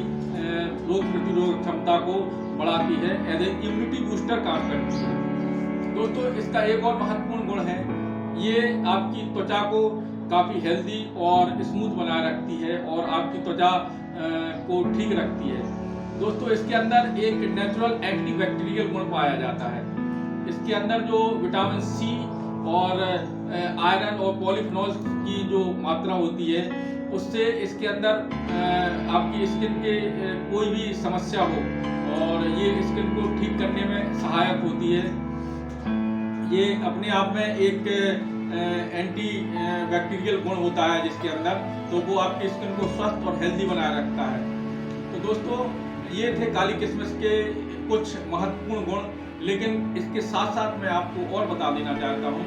रोग प्रतिरोधक क्षमता को बढ़ाती है, एज ए इम्यूनिटी बूस्टर काम करती है। दोस्तों इसका एक और महत्वपूर्ण गुण है, ये आपकी त्वचा को काफ़ी हेल्दी और स्मूथ बनाए रखती है और आपकी त्वचा को ठीक रखती है। दोस्तों इसके अंदर एक नेचुरल एंटीबैक्टीरियल गुण पाया जाता है। इसके अंदर जो विटामिन सी और आयरन और पॉलीफिनॉल्स की जो मात्रा होती है उससे इसके अंदर आपकी स्किन के कोई भी समस्या हो और ये स्किन को ठीक करने में सहायक होती है। ये अपने आप में एक एंटी बैक्टीरियल गुण होता है जिसके अंदर, तो वो आपकी स्किन को स्वस्थ और हेल्दी बनाए रखता है। तो दोस्तों ये थे काली किशमिश के कुछ महत्वपूर्ण गुण, लेकिन इसके साथ साथ मैं आपको और बता देना चाहता हूँ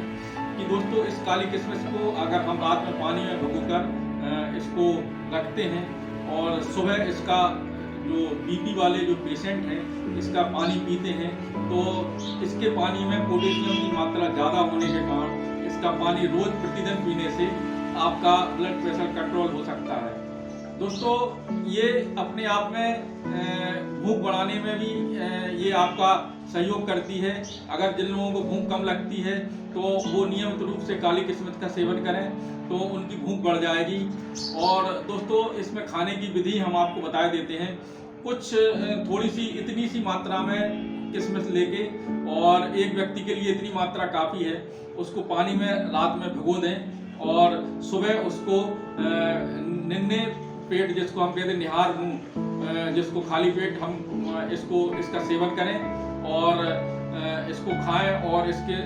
कि दोस्तों इस काली किशमिश को अगर हम रात में पानी में भिगोकर इसको रखते हैं और सुबह इसका जो बीपी वाले जो पेशेंट हैं इसका पानी पीते हैं तो इसके पानी में पोटेशियम की मात्रा ज़्यादा होने के कारण इसका पानी रोज प्रतिदिन पीने से आपका ब्लड प्रेशर कंट्रोल हो सकता है। दोस्तों ये अपने आप में भूख बढ़ाने में भी ये आपका सहयोग करती है। अगर जिन लोगों को भूख कम लगती है तो वो नियमित रूप से काली किशमिश का सेवन करें तो उनकी भूख बढ़ जाएगी। और दोस्तों इसमें खाने की विधि हम आपको बता देते हैं। कुछ थोड़ी सी इतनी सी मात्रा में किशमिश लेके और एक व्यक्ति के लिए इतनी मात्रा काफ़ी है, उसको पानी में रात में भिगो दें और सुबह उसको निन्ने पेट, जिसको हम कहते हैं निहार मुंह, जिसको खाली पेट हम इसका सेवन करें और इसको खाएं और इसके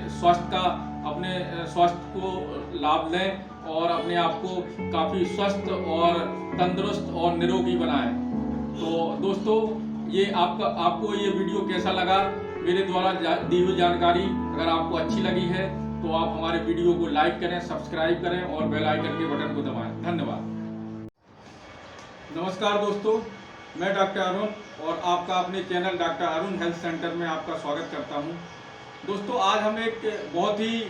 अपने स्वास्थ्य को लाभ लें और अपने आप को काफ़ी स्वस्थ और तंदुरुस्त और निरोगी बनाएं। तो दोस्तों ये आपको ये वीडियो कैसा लगा, मेरे द्वारा दी हुई जानकारी अगर आपको अच्छी लगी है तो आप हमारे वीडियो को लाइक करें, सब्सक्राइब करें और बेल आइकन के बटन को दबाएं। धन्यवाद। नमस्कार दोस्तों, मैं डॉक्टर अरुण और आपका अपने channel doctor Arun health centre में आपका स्वागत करता हूं। दोस्तों आज हम एक बहुत ही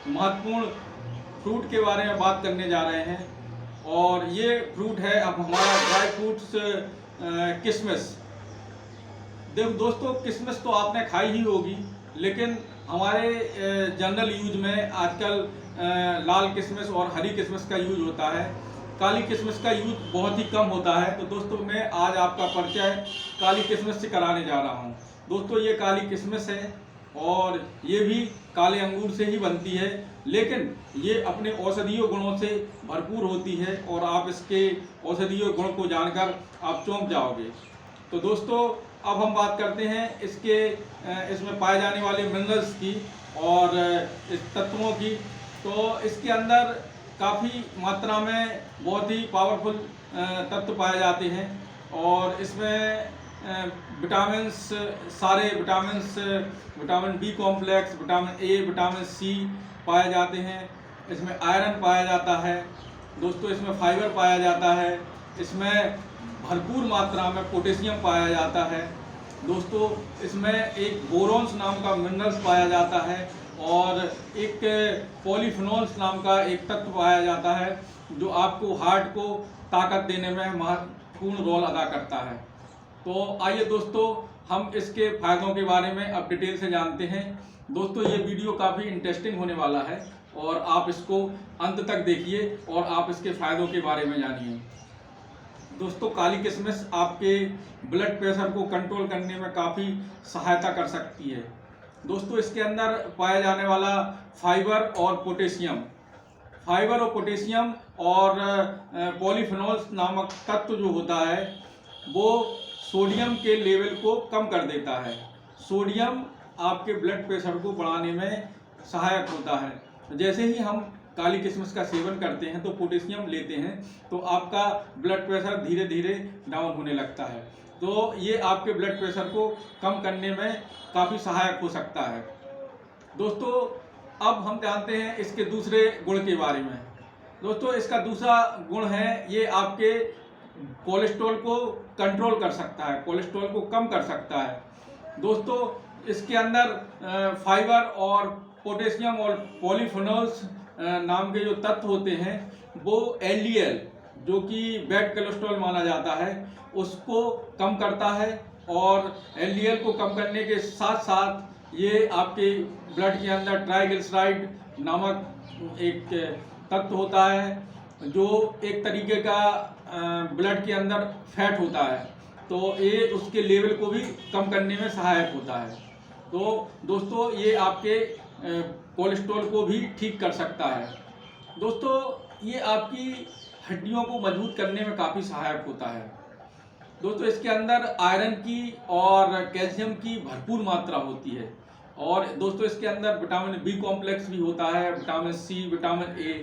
महत्वपूर्ण फ्रूट के बारे में बात करने जा रहे हैं और ये फ्रूट है अब हमारा ड्राई फ्रूट्स किशमिश। देखो दोस्तों, किशमिश तो आपने खाई ही होगी, लेकिन हमारे जनरल यूज में आजकल लाल किशमिश और हरी किशमिश का यूज होता है। काली किशमिश का यूज बहुत ही कम होता है। तो दोस्तों मैं आज आपका परिचय काली किशमिश से कराने जा रहा हूं। दोस्तों ये काली किशमिश है और ये भी काले अंगूर से ही बनती है, लेकिन ये अपने औषधीय गुणों से भरपूर होती है और आप इसके औषधीय गुण को जानकर आप चौंक जाओगे। तो दोस्तों अब हम बात करते हैं इसमें पाए जाने वाले मिनरल्स की और इस तत्वों की। तो इसके अंदर काफ़ी मात्रा में बहुत ही पावरफुल तत्व पाए जाते हैं और इसमें सारे vitamin B complex, vitamin A, vitamin C पाए जाते हैं। इसमें आयरन पाया जाता है दोस्तों, इसमें फाइबर पाया जाता है, इसमें भरपूर मात्रा में पोटेशियम पाया जाता है दोस्तों। इसमें एक बोरॉन्स नाम का मिनरल्स पाया जाता है और एक पॉलीफिनॉल्स नाम का एक तत्व पाया जाता है जो आपको हार्ट को ताकत देने में महत्वपूर्ण रोल अदा करता है। तो आइए दोस्तों हम इसके फायदों के बारे में अब डिटेल से जानते हैं। दोस्तों ये वीडियो काफ़ी इंटरेस्टिंग होने वाला है और आप इसको अंत तक देखिए और आप इसके फायदों के बारे में जानिए। दोस्तों काली किशमिश आपके ब्लड प्रेशर को कंट्रोल करने में काफ़ी सहायता कर सकती है। दोस्तों इसके अंदर पाया जाने वाला फाइबर और पोटेशियम और पॉलीफिनॉल्स नामक तत्व जो होता है वो सोडियम के लेवल को कम कर देता है। सोडियम आपके ब्लड प्रेशर को बढ़ाने में सहायक होता है। जैसे ही हम काली किशमिश का सेवन करते हैं तो पोटेशियम लेते हैं तो आपका ब्लड प्रेशर धीरे धीरे डाउन होने लगता है तो ये आपके ब्लड प्रेशर को कम करने में काफ़ी सहायक हो सकता है। दोस्तों, अब हम जानते हैं इसके दूसरे गुण के बारे में। दोस्तों, इसका दूसरा गुण है, ये आपके कोलेस्ट्रॉल को कंट्रोल कर सकता है, कोलेस्ट्रॉल को कम कर सकता है। दोस्तों, इसके अंदर फाइबर और पोटेशियम और पॉलीफेनॉल्स नाम के जो तत्व होते हैं, वो एलडीएल जो कि बैड कोलेस्ट्रॉल माना जाता है, उसको कम करता है। और एलडीएल को कम करने के साथ साथ ये आपके ब्लड के अंदर ट्राइग्लिसराइड नामक एक तत्व होता है, जो एक तरीके का ब्लड के अंदर फैट होता है, तो ये उसके लेवल को भी कम करने में सहायक होता है। तो दोस्तों, ये आपके कोलेस्ट्रॉल को भी ठीक कर सकता है। दोस्तों, ये आपकी हड्डियों को मजबूत करने में काफ़ी सहायक होता है। दोस्तों, इसके अंदर आयरन की और कैल्शियम की भरपूर मात्रा होती है। और दोस्तों, इसके अंदर विटामिन बी कॉम्प्लेक्स भी होता है, विटामिन सी, विटामिन ए।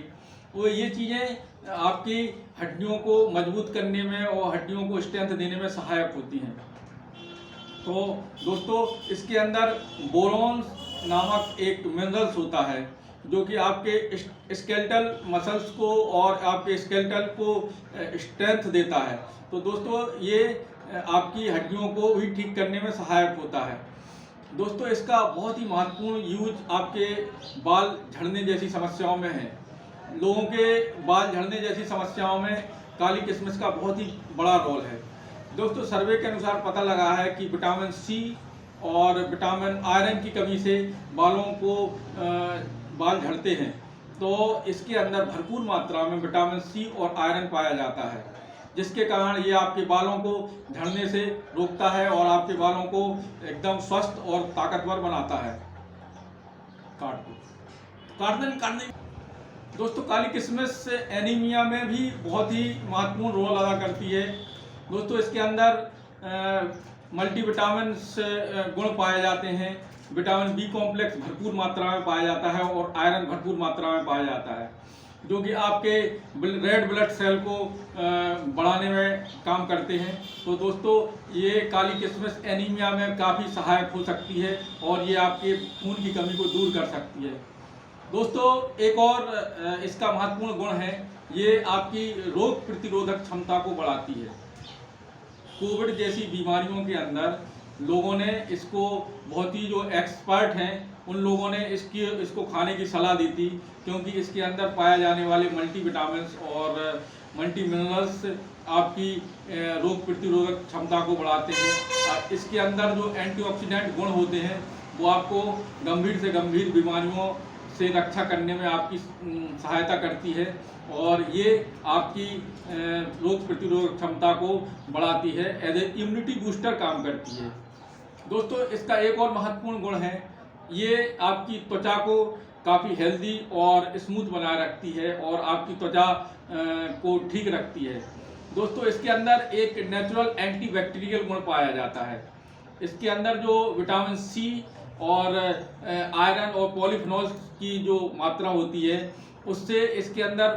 तो ये चीज़ें आपकी हड्डियों को मजबूत करने में और हड्डियों को स्ट्रेंथ देने में सहायक होती हैं। तो दोस्तों, इसके अंदर बोरॉन नामक एक मिनरल्स होता है, जो कि आपके स्केलेटल मसल्स को और आपके स्केलेटल को स्ट्रेंथ देता है। तो दोस्तों, ये आपकी हड्डियों को भी ठीक करने में सहायक होता है। दोस्तों, इसका बहुत ही महत्वपूर्ण यूज आपके बाल झड़ने जैसी समस्याओं में है। लोगों के बाल झड़ने जैसी समस्याओं में काली किशमिश का बहुत ही बड़ा रोल है। दोस्तों, सर्वे के अनुसार पता लगा है कि विटामिन सी और विटामिन आयरन की कमी से बाल झड़ते हैं। तो इसके अंदर भरपूर मात्रा में विटामिन सी और आयरन पाया जाता है, जिसके कारण ये आपके बालों को झड़ने से रोकता है और आपके बालों को एकदम स्वस्थ और ताकतवर बनाता है। काटने दोस्तों, काली किशमिश एनीमिया में भी बहुत ही महत्वपूर्ण रोल अदा करती है। दोस्तों, इसके अंदर मल्टीविटामिन गुण पाए जाते हैं, विटामिन बी कॉम्प्लेक्स भरपूर मात्रा में पाया जाता है और आयरन भरपूर मात्रा में पाया जाता है, जो कि आपके रेड ब्लड सेल को बढ़ाने में काम करते हैं। तो दोस्तों, ये काली किशमिश एनीमिया में काफ़ी सहायक हो सकती है और ये आपके खून की कमी को दूर कर सकती है। दोस्तों, एक और इसका महत्वपूर्ण गुण है, ये आपकी रोग प्रतिरोधक क्षमता को बढ़ाती है। कोविड जैसी बीमारियों के अंदर लोगों ने इसको, बहुत ही जो एक्सपर्ट हैं उन लोगों ने इसको खाने की सलाह दी थी, क्योंकि इसके अंदर पाए जाने वाले मल्टीविटामिन्स और मल्टी मिनरल्स आपकी रोग प्रतिरोधक क्षमता को बढ़ाते हैं। इसके अंदर जो एंटीऑक्सीडेंट गुण होते हैं, वो आपको गंभीर से गंभीर बीमारियों से रक्षा करने में आपकी सहायता करती है और ये आपकी रोग प्रतिरोधक क्षमता को बढ़ाती है, एज ए इम्यूनिटी बूस्टर काम करती है। दोस्तों, इसका एक और महत्वपूर्ण गुण है, ये आपकी त्वचा को काफ़ी हेल्दी और स्मूथ बनाए रखती है और आपकी त्वचा को ठीक रखती है। दोस्तों, इसके अंदर एक नेचुरल एंटीबैक्टीरियल गुण पाया जाता है। इसके अंदर जो विटामिन सी और आयरन और पॉलीफेनॉल्स की जो मात्रा होती है, उससे इसके अंदर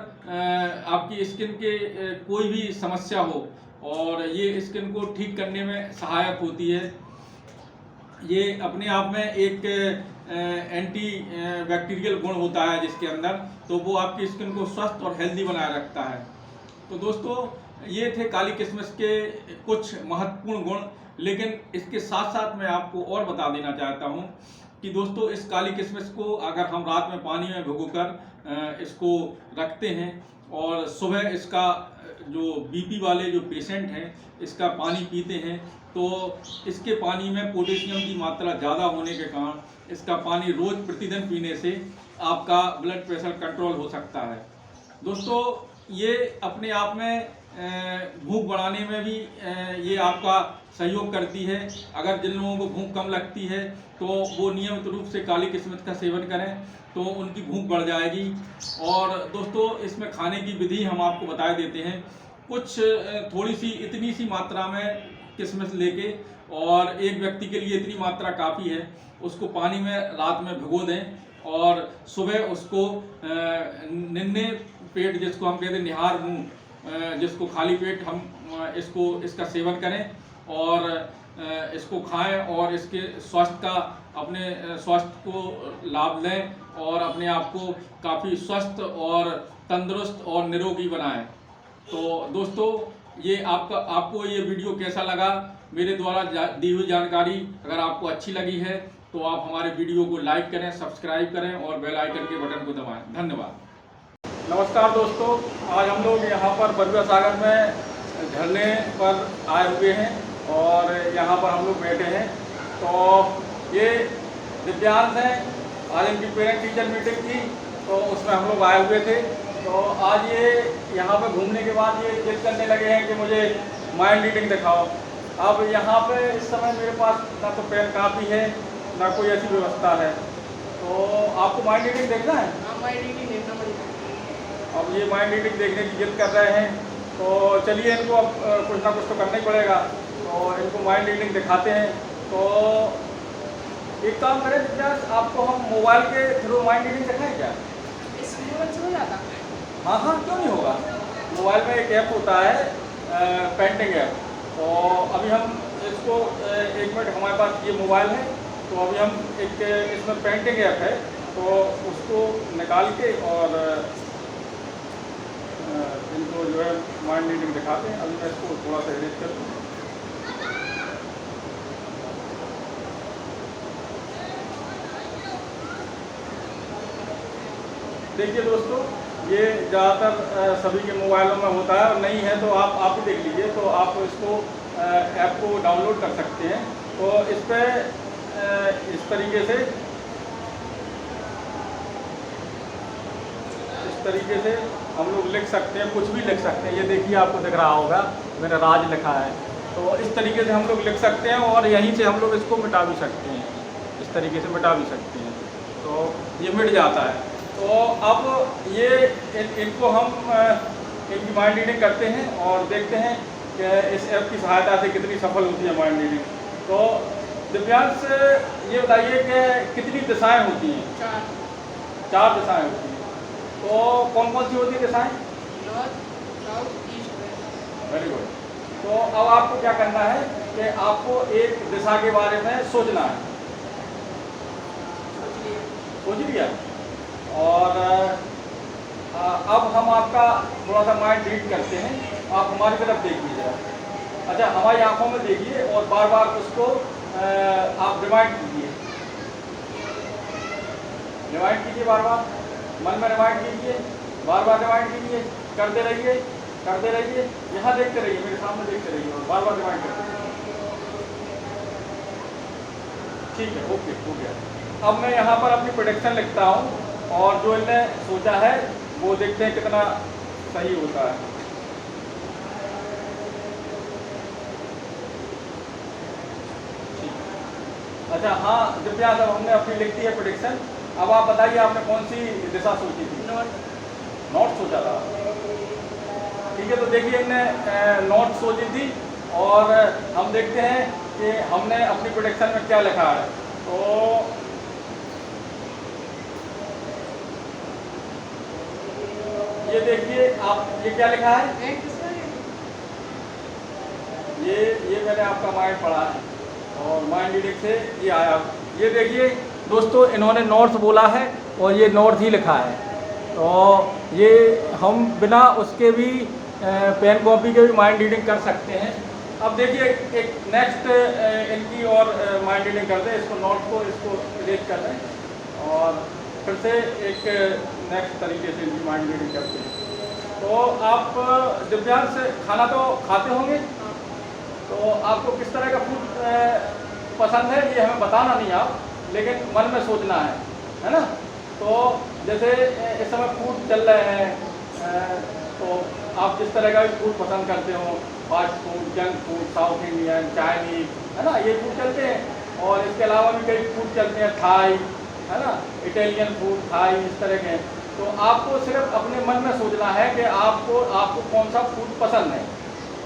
आपकी स्किन के कोई भी समस्या हो और ये स्किन को ठीक करने में सहायक होती है। ये अपने आप में एक एंटी बैक्टीरियल गुण होता है जिसके अंदर, तो वो आपकी स्किन को स्वस्थ और हेल्दी बनाए रखता है। तो दोस्तों, ये थे काली किशमिश के कुछ महत्वपूर्ण गुण। लेकिन इसके साथ साथ मैं आपको और बता देना चाहता हूँ कि दोस्तों, इस काली किशमिश को अगर हम रात में पानी में भिगोकर इसको रखते हैं और सुबह इसका जो बीपी वाले जो पेशेंट हैं इसका पानी पीते हैं, तो इसके पानी में पोटेशियम की मात्रा ज़्यादा होने के कारण इसका पानी रोज़ प्रतिदिन पीने से आपका ब्लड प्रेशर कंट्रोल हो सकता है। दोस्तों, ये अपने आप में भूख बढ़ाने में भी ये आपका सहयोग करती है। अगर जिन लोगों को भूख कम लगती है तो वो नियमित रूप से काली किशमिश का सेवन करें तो उनकी भूख बढ़ जाएगी। और दोस्तों, इसमें खाने की विधि हम आपको बता देते हैं। कुछ थोड़ी सी इतनी सी मात्रा में किशमिश लेके, और एक व्यक्ति के लिए इतनी मात्रा काफ़ी है, उसको पानी में रात में भिगो दें और सुबह उसको निन्ने पेट, जिसको हम कहते हैं निहार मुंह, जिसको खाली पेट हम इसका सेवन करें और इसको खाएं और इसके स्वास्थ्य का अपने स्वास्थ्य को लाभ लें और अपने आप को काफ़ी स्वस्थ और तंदुरुस्त और निरोगी बनाएं। तो दोस्तों, ये आपको ये वीडियो कैसा लगा? मेरे द्वारा दी हुई जानकारी अगर आपको अच्छी लगी है तो आप हमारे वीडियो को लाइक करें, सब्सक्राइब करें और बेल आइकन के बटन को दबाएं। धन्यवाद। नमस्कार दोस्तों, आज हम लोग यहाँ पर बरुआ सागर में झरने पर आए हुए हैं और यहाँ पर हम लोग बैठे हैं। तो ये दिव्यांश हैं, आज इनकी पेरेंट टीचर मीटिंग थी तो उसमें हम लोग आए हुए थे। तो आज ये यहाँ पर घूमने के बाद ये जिद करने लगे हैं कि मुझे माइंड रीडिंग दिखाओ। अब यहाँ पे इस समय मेरे पास ना तो पेन कापी है ना कोई ऐसी व्यवस्था है। तो आपको माइंड रीडिंग देखना है? माइंड रीडिंग देखना पड़ेगा। अब ये माइंड रीडिंग देखने की जिद कर रहे हैं तो चलिए इनको अब कुछ ना कुछ तो करना ही पड़ेगा। तो इनको माइंड रीडिंग दिखाते हैं। तो एक काम करें दिव्यांश, आपको हम मोबाइल के थ्रू माइंड रीडिंग दिखाएं क्या? इस मोबाइल से हो जाता? हाँ हाँ, क्यों नहीं होगा। मोबाइल में एक ऐप होता है पेंटिंग ऐप। तो अभी हम इसको 1 मिनट, हमारे पास ये मोबाइल है तो अभी हम एक इसमें पेंटिंग ऐप है तो उसको निकाल के और इनको जो है माइंड रीडिंग दिखाते हैं। अभी मैं इसको थोड़ा सा एडिट कर दूँ। देखिए दोस्तों, ये ज़्यादातर सभी के मोबाइलों में होता है और नहीं है तो आप ही देख लीजिए। तो आप इसको ऐप को डाउनलोड कर सकते हैं। तो इस पर इस तरीके से हम लोग लिख सकते हैं, कुछ भी लिख सकते हैं। ये देखिए, आपको दिख रहा होगा मेरा राज लिखा है। तो इस तरीके से हम लोग लिख सकते हैं और यहीं से हम लोग इसको मिटा भी सकते हैं। इस तरीके से मिटा भी सकते हैं तो ये मिट जाता है। तो अब ये इनको हम इनकी माइंड रीडिंग करते हैं और देखते हैं कि इस ऐप की सहायता से कितनी सफल होती है माइंड रीडिंग। तो दिव्यांश, ये बताइए कि कितनी दिशाएं होती हैं? 4 दिशाएं होती हैं। तो कौन कौन सी होती है दिशाएं? North, south, east, west. Very good. तो अब आपको क्या करना है कि आपको एक दिशा के बारे में सोचना है। सोच लिया? और अब हम आपका थोड़ा सा माइंड रीड करते हैं। आप हमारी तरफ देखिए। अच्छा, हमारी आंखों में देखिए और बार बार उसको आप रिमाइंड कीजिए। रिमाइंड कीजिए, बार बार मन में रिमाइंड कीजिए, बार बार रिमाइंड कीजिए, करते रहिए, करते रहिए। यहाँ देखते रहिए, मेरे सामने देखते रहिए और बार बार रिमाइंड करते रहिए। ठीक है, ओके, हो गया। अब मैं यहाँ पर अपनी प्रेडिक्शन लिखता हूँ और जो इन्होंने सोचा है वो देखते हैं कितना सही होता है। अच्छा हाँ दिव्यांश, अब हमने अपनी लिख दी है प्रेडिक्शन। अब आप बताइए, आपने कौन सी दिशा सोची थी? नॉर्थ सोचा था। ठीक है, तो देखिए इन्होंने नॉर्थ सोची थी और हम देखते हैं कि हमने अपनी प्रेडिक्शन में क्या लिखा है। तो ये देखिए, आप ये क्या लिखा है? ये मैंने आपका माइंड पढ़ा है और माइंड रीडिंग से ये आया। ये देखिए दोस्तों, इन्होंने नॉर्थ बोला है और ये नॉर्थ ही लिखा है। तो ये हम बिना उसके भी पेन कॉपी के भी माइंड रीडिंग कर सकते हैं। अब देखिए एक नेक्स्ट इनकी और माइंड रीडिंग करते हैं। इसको नॉर्थ को इसको इरेज कर दें और फिर से एक नेक्स्ट तरीके से इनकी माइंड रीडिंग करते हैं। तो आप दिव्यांश खाना तो खाते होंगे, तो आपको किस तरह का फूड पसंद है ये हमें बताना नहीं आप, लेकिन मन में सोचना है ना। तो जैसे इस समय फूड चल रहे हैं तो आप जिस तरह का भी फूड पसंद करते हो, fast food, junk food, south Indian, Chinese, है ना, ये फूड चलते हैं। और इसके अलावा भी कई फूड चलते हैं, थाई, है ना, इटालियन फूड, थाई, इस तरह के। तो आपको सिर्फ अपने मन में सोचना है कि आपको कौन सा फूड पसंद है।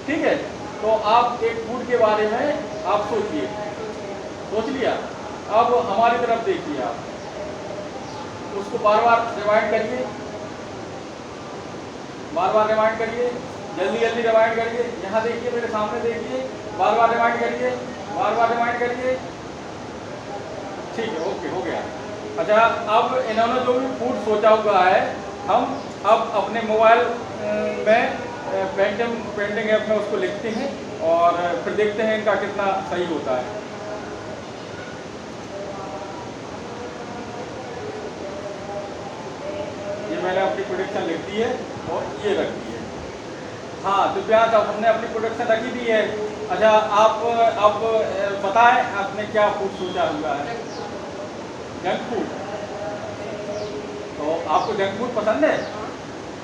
ठीक है, तो आप एक फूड के बारे में आप सोचिए। सोच लिया? अब हमारी तरफ देखिए, आप उसको बार बार रिमाइंड करिए, बार बार रिमाइंड करिए जल्दी जल्दी रिमाइंड करिए, यहाँ देखिए मेरे सामने देखिए, बार बार रिमाइंड करिए, बार बार रिमाइंड करिए। ठीक है, ओके, हो गया। अच्छा, अब इन्होंने जो भी फूड सोचा हुआ है, हम अब अपने मोबाइल में पेंटिंग ऐप में उसको लिखते हैं और फिर देखते हैं इनका कितना सही होता है। ये मैंने अपनी प्रोडक्शन लिख दी है और ये रख दी है। हाँ, तो प्याज अब हमने अपनी प्रोडक्शन रखी दी है। अच्छा, आप अब बताएं आपने क्या फूड सोचा हुआ है? Junk food. तो आपको जंक फूड पसंद है?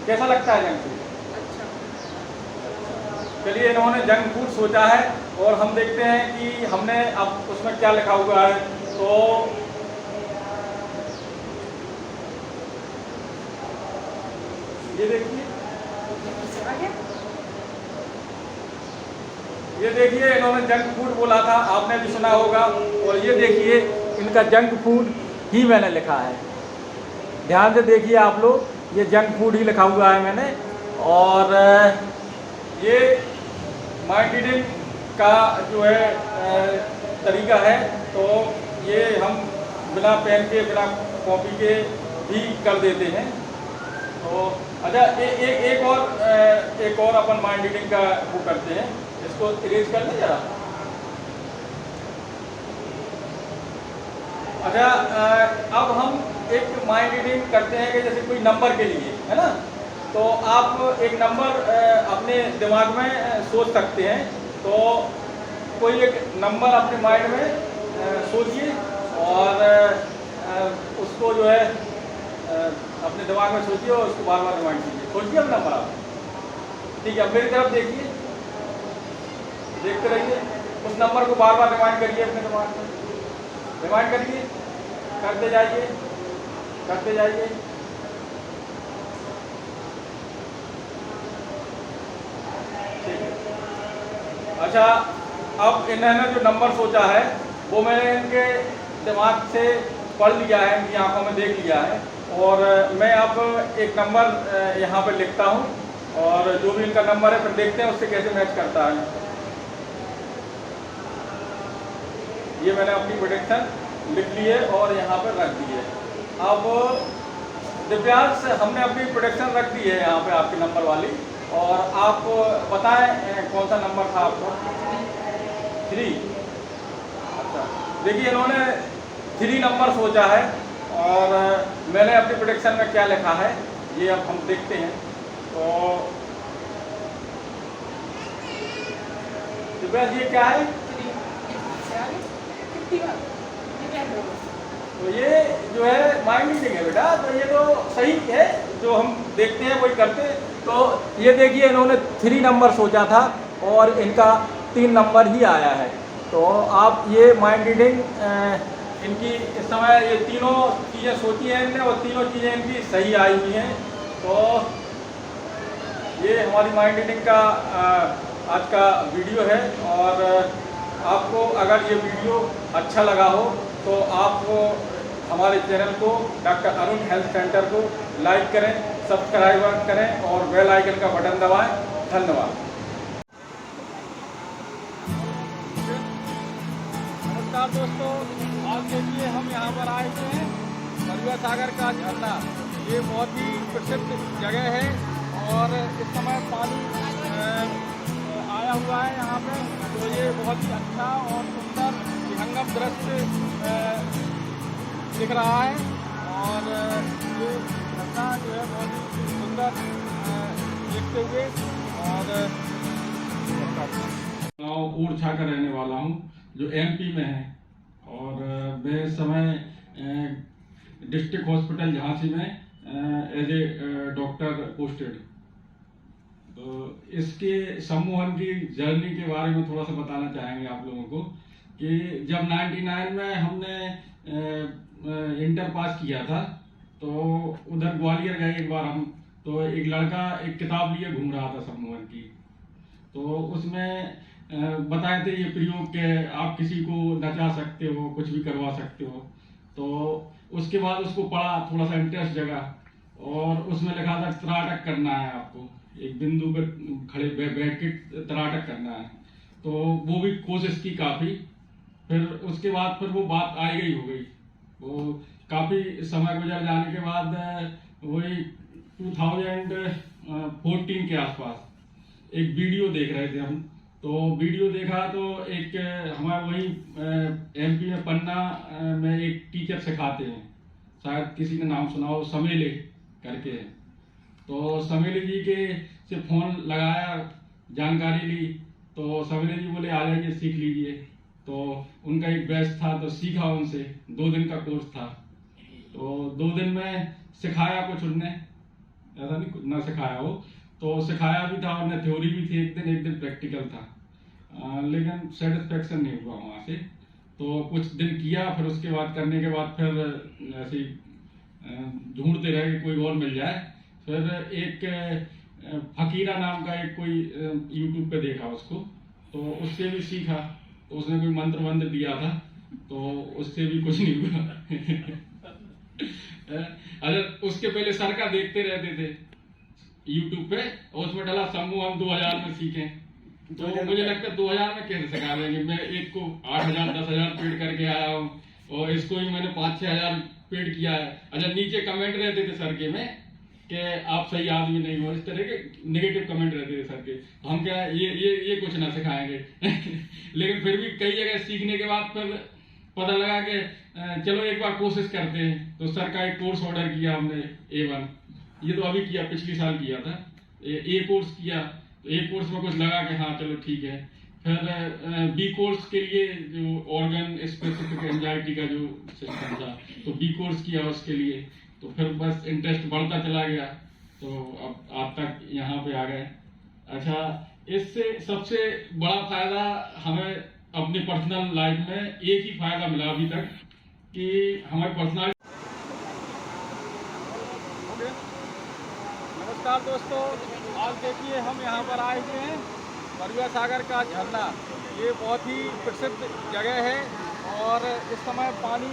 कैसा लगता है जंक फूड? अच्छा। चलिए, इन्होंने जंक फूड सोचा है और हम देखते हैं कि हमने अब उसमें क्या लिखा हुआ है। तो ये देखिए, ये देखिए इन्होंने जंक फूड बोला था, आपने भी सुना होगा। और ये देखिए इनका जंक फूड ही मैंने लिखा है। ध्यान से देखिए आप लोग, ये जंक फूड ही लिखा हुआ है मैंने। और ये माइंड रीडिंग का जो है तरीका है, तो ये हम बिना पेन के बिना कॉपी के भी कर देते हैं। तो अच्छा, एक और अपन माइंड रीडिंग का वो करते हैं, इसको इरेज कर लें जरा। अच्छा, अब हम एक माइंड रीडिंग करते हैं कि जैसे कोई नंबर के लिए है ना, तो आप एक नंबर अपने दिमाग में सोच सकते हैं। तो कोई एक नंबर अपने माइंड में सोचिए और उसको जो है अपने दिमाग में सोचिए और उसको बार बार रिमाइंड कीजिए। सोचिए अब नंबर आप, ठीक है। अब मेरी तरफ देखिए, देखते रहिए, उस नंबर को बार बार रिमाइंड करिए अपने दिमाग में, रिमाइंड करिए, करते जाइए, करते जाइए। ठीक है। अच्छा, अब इन्होंने जो नंबर सोचा है वो मैंने इनके दिमाग से पढ़ लिया है, इनकी आंखों में देख लिया है। और मैं अब एक नंबर यहाँ पर लिखता हूँ और जो भी इनका नंबर है फिर देखते हैं उससे कैसे मैच करता है। ये मैंने अपनी प्रेडिक्शन लिख ली है और यहाँ पर रख दी है। अब दिव्यांश, हमने अपनी प्रोडक्शन रख दी है यहाँ पे आपके नंबर वाली, और आप बताएं कौन सा नंबर था आपको? 3। अच्छा, देखिए इन्होंने 3 नंबर सोचा है और मैंने अपनी प्रोडक्शन में क्या लिखा है ये अब हम देखते हैं। तो दिव्यांश, ये क्या है? तो ये जो है माइंड रीडिंग है बेटा, तो ये तो सही है, जो हम देखते हैं वही करते हैं। तो ये देखिए इन्होंने 3 नंबर सोचा था और इनका 3 नंबर ही आया है। तो आप ये माइंड रीडिंग इनकी इस समय ये तीनों चीज़ें सोची हैं इनने और तीनों चीज़ें इनकी सही आई हुई हैं। तो ये हमारी माइंड रीडिंग का आज का वीडियो है। और आपको अगर ये वीडियो अच्छा लगा हो तो आप हमारे चैनल को डॉक्टर अरुण हेल्थ सेंटर को लाइक करें, सब्सक्राइब करें और बेल आइकन का बटन दबाएं। धन्यवाद। नमस्कार दोस्तों, आज देखिए हम यहाँ पर आए हुए हैं सरयुगा सागर का झरना। ये बहुत ही प्रसिद्ध जगह है और इस समय पानी आया हुआ है यहाँ पे। तो ये बहुत ही अच्छा और सुंदर विहंगम दृश्य दिख रहा है और ये झरना जो है बहुत ही सुंदर देखते हुए। और गाँव ओरछा का रहने वाला हूँ जो एमपी में है, और मैं इस समय डिस्ट्रिक्ट हॉस्पिटल झांसी में एज ए डॉक्टर पोस्टेड। तो इसके सम्मोहन की जर्नी के बारे में थोड़ा सा बताना चाहेंगे आप लोगों को कि जब 99 में हमने इंटर पास किया था तो उधर ग्वालियर गए एक बार हम। तो एक लड़का एक किताब लिए घूम रहा था सम्मोहन की, तो उसमें बताए थे ये प्रयोग के आप किसी को नचा सकते हो, कुछ भी करवा सकते हो। तो उसके बाद उसको पढ़ा, थोड़ा सा इंटरेस्ट जगा और उसमें लिखा था त्राटक करना है आपको, एक बिंदु पर खड़े बैठ के तराटक करना है। तो वो भी कोशिश की काफ़ी, फिर उसके बाद फिर वो बात आई गई हो गई। वो काफ़ी समय गुजर जाने के बाद वही 2014 के आसपास एक वीडियो देख रहे थे हम। तो वीडियो देखा तो एक हमारे वही MP में पन्ना में एक टीचर सिखाते हैं, शायद किसी ने नाम सुना हो, समेले करके। तो समेले जी के से फोन लगाया, जानकारी ली, तो समेले जी बोले आ जाइए सीख लीजिए। तो उनका एक बैच था तो सीखा उनसे, 2 दिन का कोर्स था। तो 2 दिन में सिखाया कुछ, उनने ऐसा नहीं कुछ ना सिखाया हो, तो सिखाया भी था, उन्हें थ्योरी भी थी, एक दिन प्रैक्टिकल था। लेकिन सेटिस्फेक्शन नहीं हुआ वहाँ से। तो कुछ दिन किया, फिर उसके बाद करने के बाद फिर ऐसे ढूंढते रहे कि कोई और मिल जाए। फिर एक फकीरा नाम का एक कोई यूट्यूब पे देखा उसको, तो उससे भी सीखा। तो उसने कोई मंत्र वंत्र दिया था, तो उससे भी कुछ नहीं हुआ। अरे उसके पहले सर का देखते रहते थे यूट्यूब पे, और उसमें डाला समूह हम 2000 में सीखे। तो मुझे लगता है 2000 में कैसे सिखा देंगे। मैं एक को 8000 10,000 पेड करके आया हूँ, और इसको ही मैंने 5-6 हजार पेड किया है। अच्छा, नीचे कमेंट रहते थे सर के में कि आप सही आदमी नहीं हो, इस तरह के नेगेटिव कमेंट रहते थे सर के। हम क्या ये कुछ ना सिखाएंगे। लेकिन फिर भी कई जगह सीखने के बाद फिर पता लगा कि चलो एक बार कोशिश करते हैं। तो सर का एक कोर्स ऑर्डर किया हमने, A1। ये तो अभी किया, पिछले साल किया था। A कोर्स किया, तो A कोर्स में कुछ लगा कि हाँ चलो ठीक है। फिर B कोर्स के लिए जो ऑर्गन स्पेसिफिक एंजाइटी का जो सिस्टम था, तो B कोर्स किया उसके लिए। तो फिर बस इंटरेस्ट बढ़ता चला गया, तो अब आप तक यहाँ पे आ गए। अच्छा, इससे सबसे बड़ा फायदा हमें अपनी पर्सनल लाइफ में एक ही फायदा मिला अभी तक, कि हमारी पर्सनल। नमस्कार दोस्तों, आज देखिए हम यहाँ पर आए हुए हैं बरुआ सागर का झरना। ये बहुत ही प्रसिद्ध जगह है, और इस समय पानी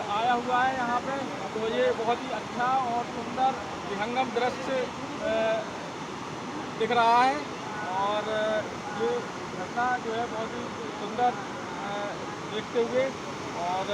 आया हुआ है यहाँ पे। तो ये बहुत ही अच्छा और सुंदर विहंगम दृश्य दिख रहा है, और ये झरना जो है बहुत ही सुंदर देखते हुए। और